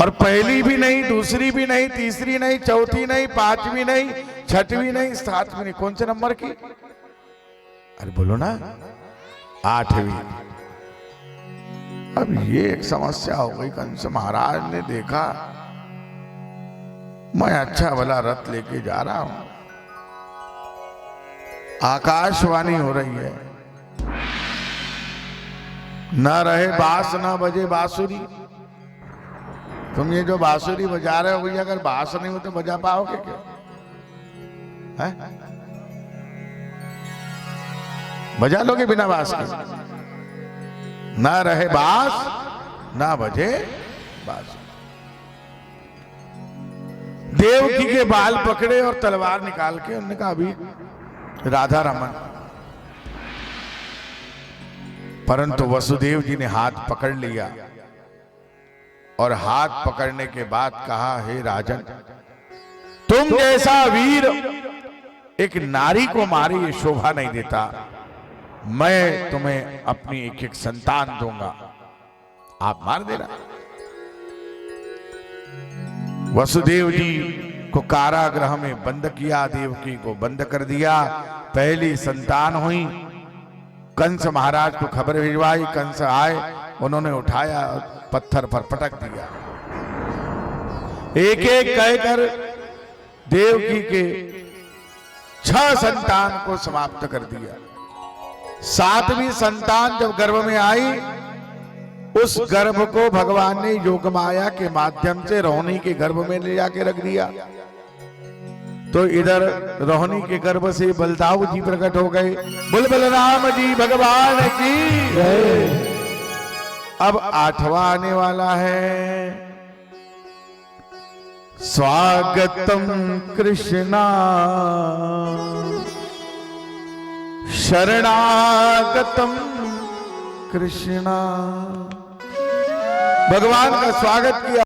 और पहली भी नहीं, दूसरी भी नहीं, तीसरी नहीं, चौथी नहीं, 5वीं नहीं, 6वीं नहीं, 7वीं नहीं, कौन से नंबर की? अरे बोलो ना, 8वीं। अब ये एक समस्या हो गई। कंस महाराज ने देखा मैं अच्छा भला रथ लेके जा रहा हूं, आकाशवाणी हो रही है, न रहे बांस न बजे बांसुरी। तुम ये जो बांसुरी बजा रहे हो भैया, अगर बांस नहीं हो तो बजा पाओगे क्या? है? बजा लोगे बिना बांस के? न रहे बांस न बजे बांसुरी। देवकी के बाल पकड़े और तलवार निकाल के उन्होंने कहा अभी राधा रमन। परंतु वसुदेव जी ने हाथ पकड़ लिया और हाथ पकड़ने के बाद कहा, हे राजन, तुम जैसा वीर एक नारी को मारे ये शोभा नहीं देता। मैं तुम्हें अपनी एक एक संतान दूंगा, आप मार देना। वसुदेव जी को कारागृह में बंद किया, देवकी को बंद कर दिया। पहली संतान हुई। कंस महाराज को खबर भिजवाई, कंस आए, उन्होंने उठाया और पत्थर पर पटक दिया। एक एक कहकर देवकी के 6 संतान को समाप्त कर दिया। 7वीं संतान जब गर्भ में आई, उस गर्भ को भगवान ने योगमाया के माध्यम से रोहिणी के गर्भ में ले जाके रख दिया। तो इधर रोहिणी के गर्भ से बलदाऊ जी प्रकट हो गए। बोल बलराम जी भगवान की। अब 8वां आने वाला है। स्वागतम कृष्णा शरणागतम कृष्णा। भगवान का स्वागत किया।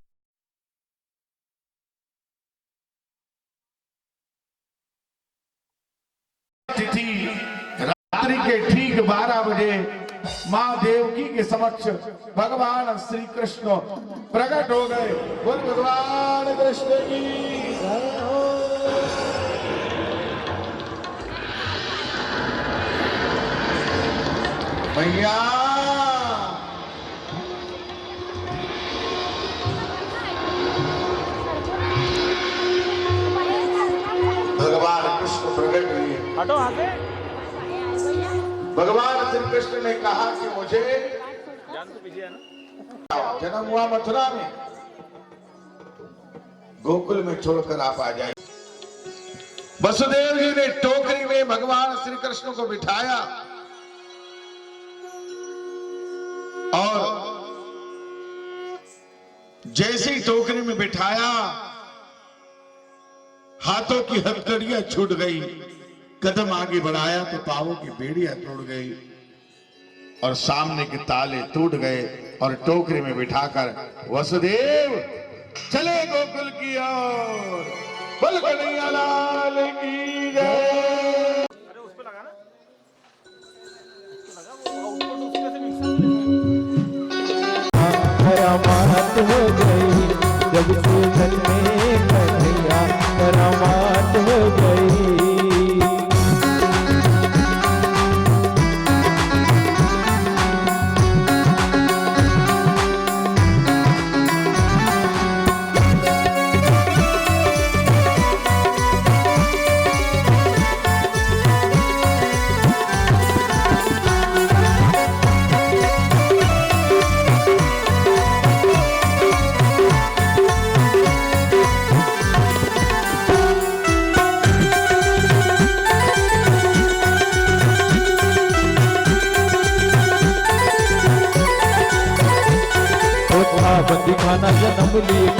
तिथि रात्रि के ठीक 12 बजे मां देवकी के समक्ष भगवान श्री कृष्ण प्रकट हो गए। बोल भगवान कृष्ण की जय हो। भैया भगवान कृष्ण प्रकट हुए। हटो आगे। भगवान श्री कृष्ण ने कहा कि मुझे जन्म हुआ मथुरा में, गोकुल में छोड़कर आप आ जाइए। वसुदेव जी ने टोकरी में भगवान श्री कृष्ण को बिठाया और जैसे ही टोकरी में बिठाया, हाथों की हथकड़ियां छूट गई। कदम आगे बढ़ाया तो पांवों की बेड़ियां टूट गई और सामने के ताले टूट गए। और टोकरी में बिठाकर वसुदेव चले गोकुल की ओर। बोल कन्हैया लाल की जय। करामात हो गई जब से घर में कन्हैया, करामात हो गई।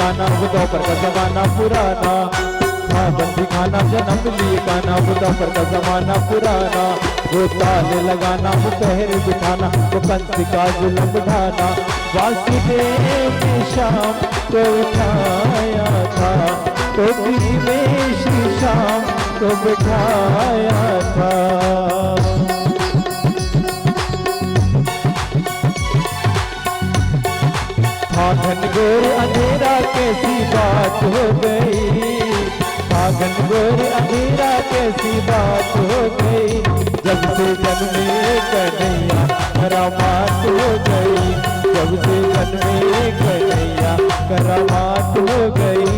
खाना वो दोपहर का जमाना पुराना था, बंदी खाना जन्म लिए गाना वो दोपहर का जमाना पुराना, वो ताले लगाना वो पहरे बिठाना वो कंस का जुल्म बढ़ाना, वासुदेव ने शाम को उठाया था, टोकरी में श्री शाम को बिठाया था। घनघोर अंधेरा कैसी बात हो गई, घनघोर अंधेरा कैसी बात हो गई, जब से जन्मे कन्हैया करामात हो गई, जब से जन्मे कन्हैया करामात हो गई।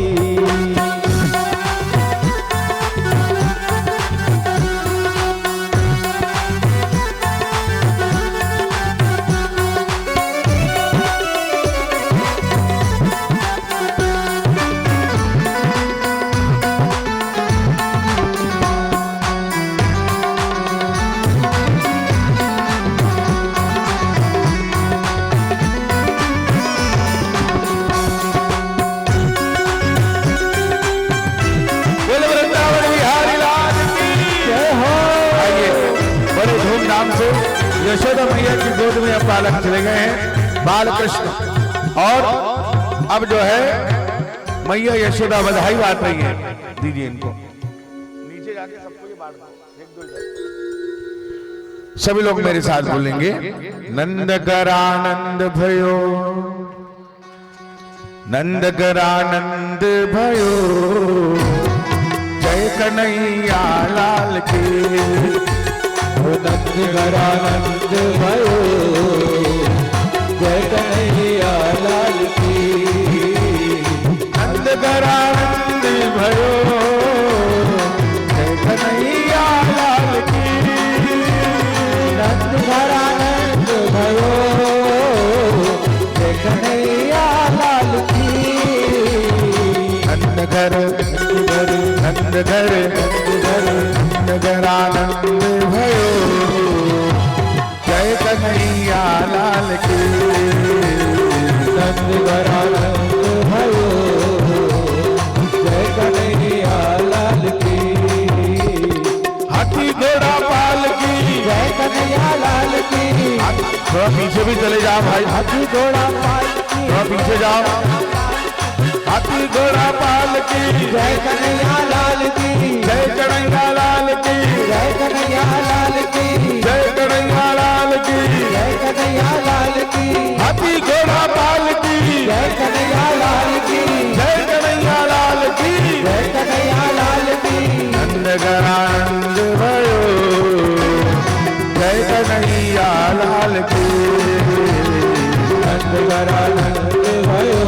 यशोदा मैया की गोद में अब बालक चले गए हैं बाल कृष्ण, और अब जो है मैया यशोदा बधाई बांट रही है। दीजिए इनको नीचे जाके सबको ये बांट दो, एक दो सभी लोग मेरे साथ बोलेंगे। नंद करानंद भयो, नंद करानंद भयो, जय कन्हैया लाल की, नंद करानंद भयो, जय कन्हैया लाल की, नंद करानंद भयो, जय कन्हैया लाल की, नंद करानंद भयो, जय कन्हैया लाल की, नंद घर नंद घर नंद करानंद भयो, जय कन्हैया लाल की, नंद करानंद भयो, जय कन्हैया लाल की, हाथी घोड़ा पाल की, जय कन्हैया लाल की, थोड़ा पीछे भी चले जाओ भाई, हाथी घोड़ा पाल की, थोड़ा पीछे जाओ, हाथी घोड़ा पाल की, जय कन्हैया लाल की, जय कन्हैया लाल की, जय कन्हैया लाल की, जय कन्हैया लाल की, जय कन्हैया लाल की, हाथी घोड़ा पाल की, जय कन्हैया लाल की, जय कन्हैया लाल की, जय कन्हैया लाल की, नंद करानंद भयो, जय कन्हैया लाल की, नंद करानंद भयो,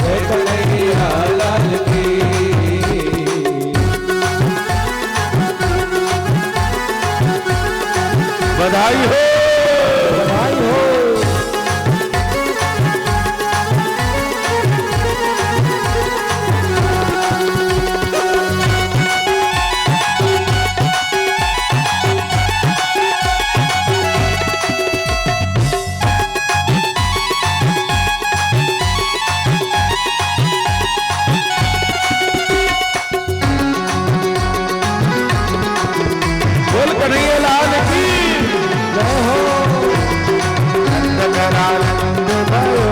जय कन्हैया लाल की। बधाई हो, बधाई हो। बोल कन्हैया लाल की जय हो। नंद करानंद भयो,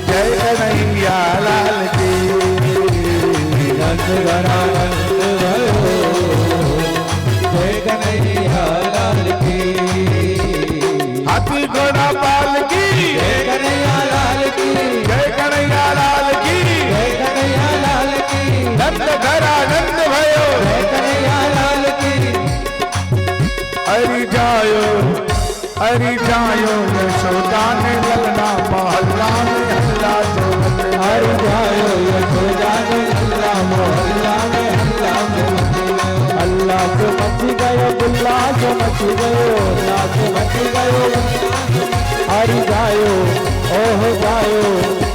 जय कन्हैया लाल की, नंद करानंद भयो, जय कन्हैया लाल की, हाथी घोड़ा पाल की, जय कन्हैया लाल की, जय कन्हैया लाल की, जय कन्हैया लाल की, नंद करानंद भयो, जय कन्हैया लाल की, अरि जायो यशोदा ने ललना मोहल्ला में हल्ला जो मचे, हरि जायो यशोदा ने हल्ला मोहल्ला में हल्ला में अल्लाह से मच गयो गुल्ला से मच गयो, अल्लाह से मच गयो, हरि जायो ओह जायो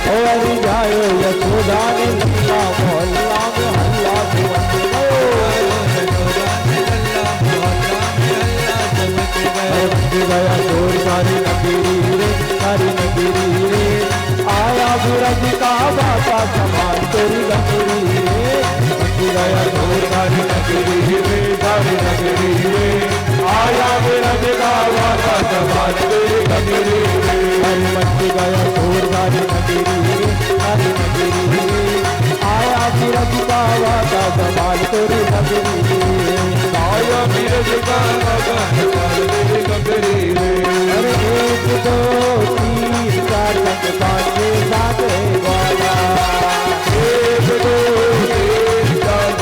ओ हरि जायो यशोदा ने हल्ला मोहल्ला में हल्ला से मच गयो, गया चोर सारी नगरी रे, सारी नगरी रे, आया विरज का बाबा समान तेरी गंगरी गया दूर गाड़ी नगरी में गाड़ी नगरी में आया विरज का बाबा समान तेरी गंगरी में मच गया दूर गाड़ी नगरी में आया विरज का बाबा समान तेरी गंगरी में आया विरज का बाबा समान तेरी गंगरी में अरे 1 2 3 4 5 6 7 वाला 1 2 3 4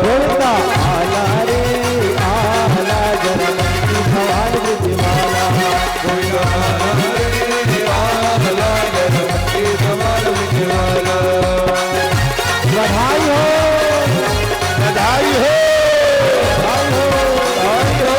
बोलता आला रे आला जरमंती भवान विजयमाला बोलता आला रे आला जरमंती भवान विजयमाला बधाई हो बधाई हो बधाई हो बधाई हो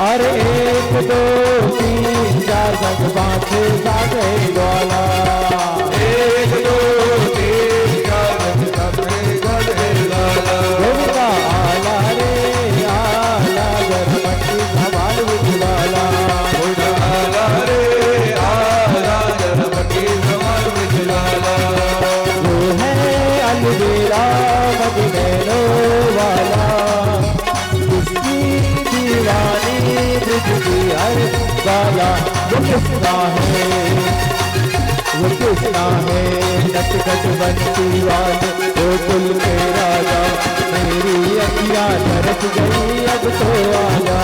अरे 1 2 3 4 5 6 7 ग्वाला 1 2 3 4 5 6 ग्वाला बोलता आला रे आला जरमंती भवान विजयमाला बोलता आला रे आला जरमंती भवान विजयमाला वो है अलबेला मदीने वाला जिसकी दीवानी ब्रिज की हर वाला वो किसका है नटखट बंसी वाले वो कुल के राजा मेरी अखियां तरस गई अब तो आजा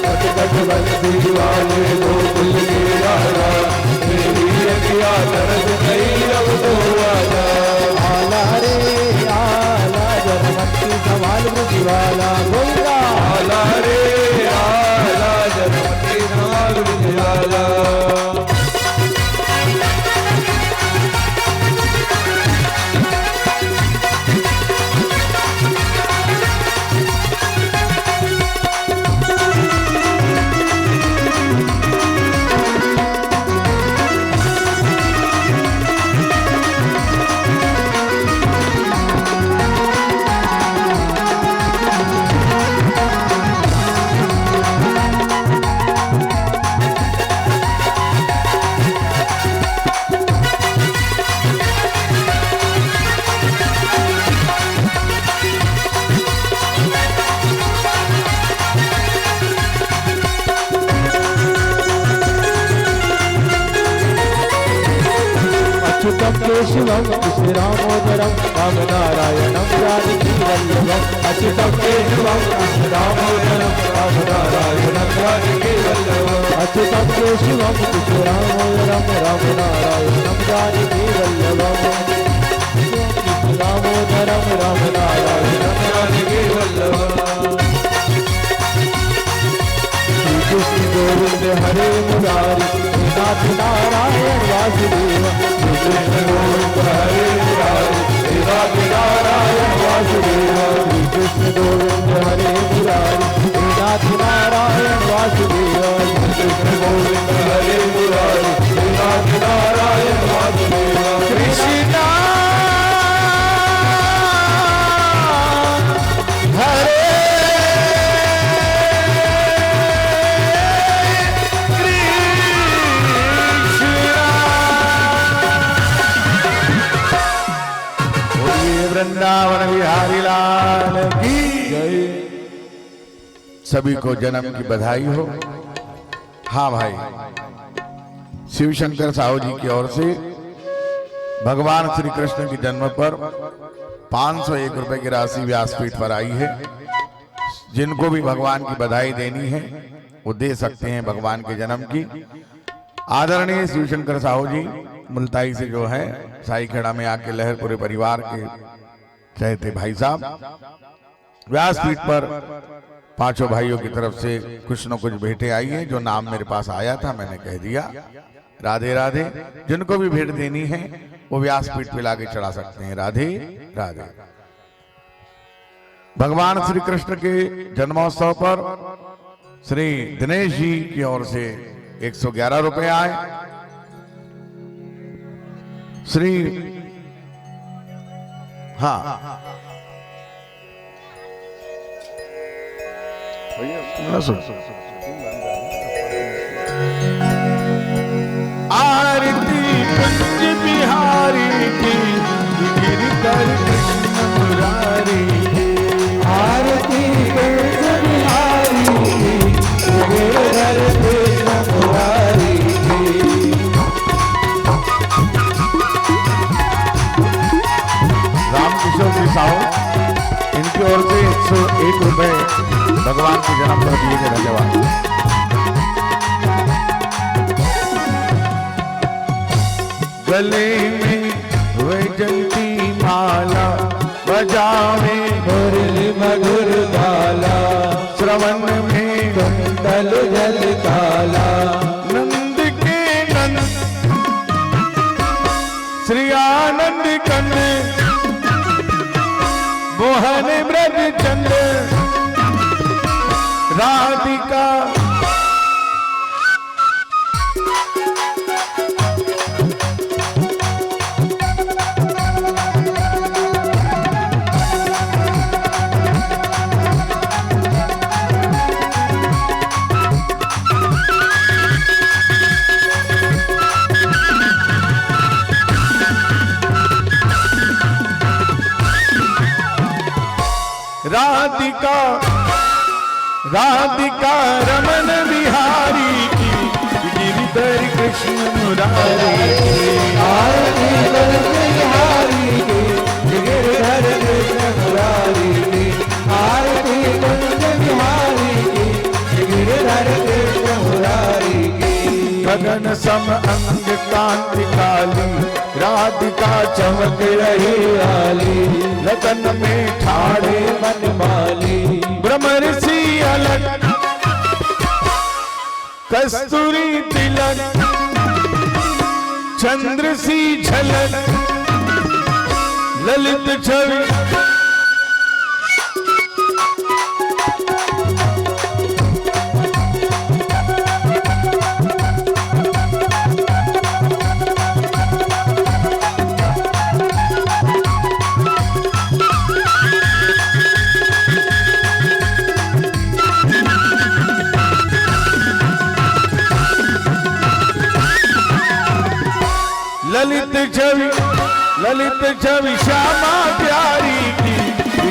नटखट बंसी वाले वो कुल के राजा मेरी अखियां तरस गई अब तो आजा आला रे आला जरमंती भवान विजयमाला बोला आला रे आला जरमंती भवान विजयमाला अच्युतम केशवम कृष्ण रामोदरम राम नारायणम जानकी वल्लभम अच्युतम केशवम कृष्ण रामोदरम राम नारायणम जानकी वल्लभम अच्युतम केशवम कृष्ण रामोदरम राम नारायणम जानकी वल्लभम कृष्ण रामोदरम राम नारायणम जानकी वल्लभम कृष्ण गोविंद हरे मुरारी नाथ नारायण वासुदेव कृष्ण गोविंद हरे मुरारी नाथ नारायण वासुदेव कृष्ण गोविंद हरे मुरारी नाथ नारायण वासुदेव कृष्ण गोविंद हरे मुरारी नाथ नारायण वासुदेव कृष्ण हरे वृंदावन बिहारी लाल की जय। सभी को जन्म की बधाई हो। हाँ भाई, शिव शंकर साहू जी की ओर से भगवान श्री कृष्ण के जन्म पर 501 रुपए की राशि व्यासपीठ पर आई है। जिनको भी भगवान की बधाई देनी है वो दे सकते हैं भगवान के जन्म की। आदरणीय शिव शंकर साहू जी मुल्ताई से जो है साई खेड़ा में आके लहर पूरे परिवार के चहेते भाई साहब व्यासपीठ पर पांचों भाइयों की तरफ से कुछ न कुछ भेंटें आई हैं। जो नाम मेरे पास आया था मैंने कह दिया। राधे राधे। जिनको भी भेंट देनी है वो व्यासपीठ पे लाके चढ़ा सकते हैं। राधे राधे। भगवान श्री कृष्ण के जन्मोत्सव पर श्री दिनेश जी की ओर से 111 रुपए आए। श्री हाँ आरती कुंज बिहारी की गिरधर कृष्ण मुरारी आरती कुंज बिहारी की गिरधर कृष्ण मुरारी की। रामकिशोर जी साहू इनकी ओर से 101 रुपए भगवान के जन्म पर दिए गए। धन्यवाद। गले में वैजंती माला बजावे मुरली मधुर बाला श्रवण में कुंडल जल काला। नंद के नंद श्री आनंद कंद मोहन ब्रज चंद राधिका राधिका राधिका रमन बिहारी की गिरधर कृष्ण मुरारी की। आरती कुंज बिहारी की गिरधर कृष्ण मुरारी की। आरती कुंज बिहारी की गिरधर कृष्ण मुरारी की। गगन सम अंग कांति काली राधिका चमक रही आली लगन में ठाड़े मन माली। भ्रमर सी अलग कस्तूरी तिलक चंद्र सी झलक ललित छवि ललित छवि श्यामा प्यारी की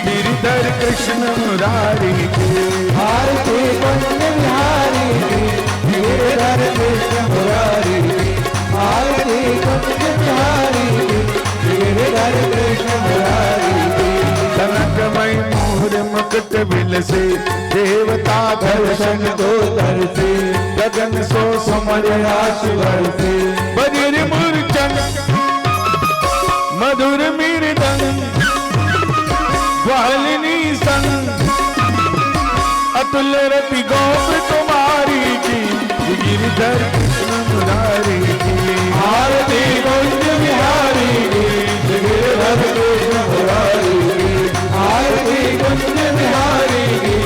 गिरधर कृष्ण मुरारी की। आरती कुंज बिहारी की गिरधर कृष्ण मुरारी की। आरती कुंज बिहारी की गिरधर कृष्ण मुरारी की। कनकमय मोहर मुकुट बिल से देवता दर्शन दो दर से गगन सो समर राशि भर से। बजर मूर्छन मधुर मृदंग वालिनी संग अतुल रति गोप तुम्हारी की गिरधर कृष्ण मुरारी की। आरती कुंज बिहारी की गिरधर कृष्ण मुरारी की। आरती कुंज बिहारी की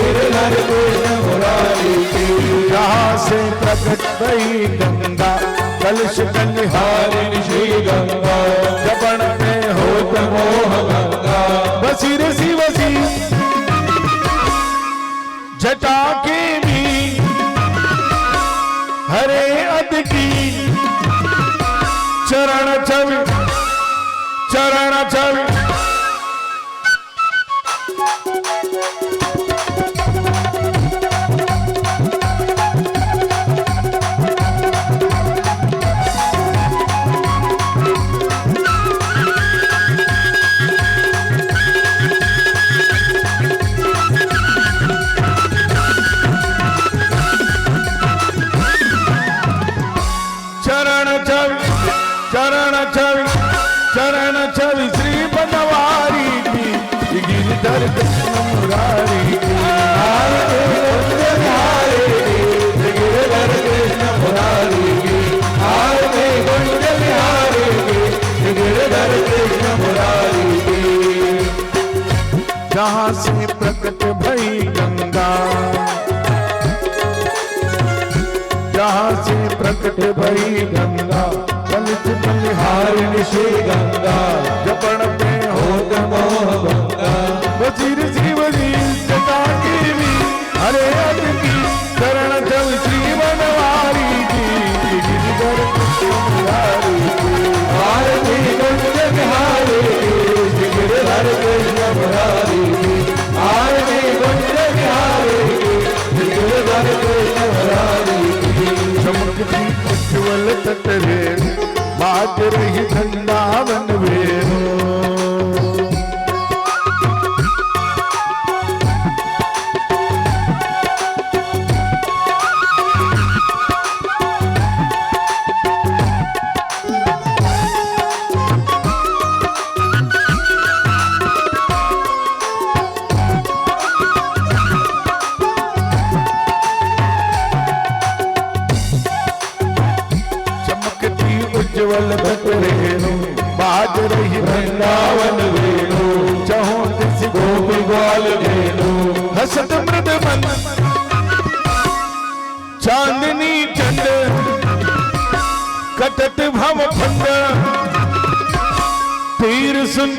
गिरधर कृष्ण मुरारी की। जहाँ से प्रकट भई गंगा कलश कलिहारिणी श्री गंगा जबन में होत मोह गंगा। बसी रसी वसी जटा के भी हरे अद की चरण छवि चरण छवि चरण छवि श्री बनवारी की गिरधर कृष्ण मुरारी की गिरधर कृष्ण मुरारी की गिरधर कृष्ण मुरारी की जहाँ से प्रकट भई गंगा जहाँ से प्रकट भई गंगा कलित बलिहारिणी श्री गंगा जपण पे होत मोह भंगा वजीर जीवनी जटा की भी हरे अति शरण जब श्री बनवारी की गिरधर कृष्ण मुरारी की आरती कुंज बिहारी की गिरधर कृष्ण मुरारी की आरती कुंज बिहारी की गिरधर कृष्ण मुरारी की चमकती उज्ज्वल तटरे बाज रही वृंदावन वेणु उज्ज्वल रेणु बाज रही वृंदावन वेणु चहों दिस गोपी ग्वाल वेणु हसत मृद मन चांदनी चंद कटत भव फंद तीर सुन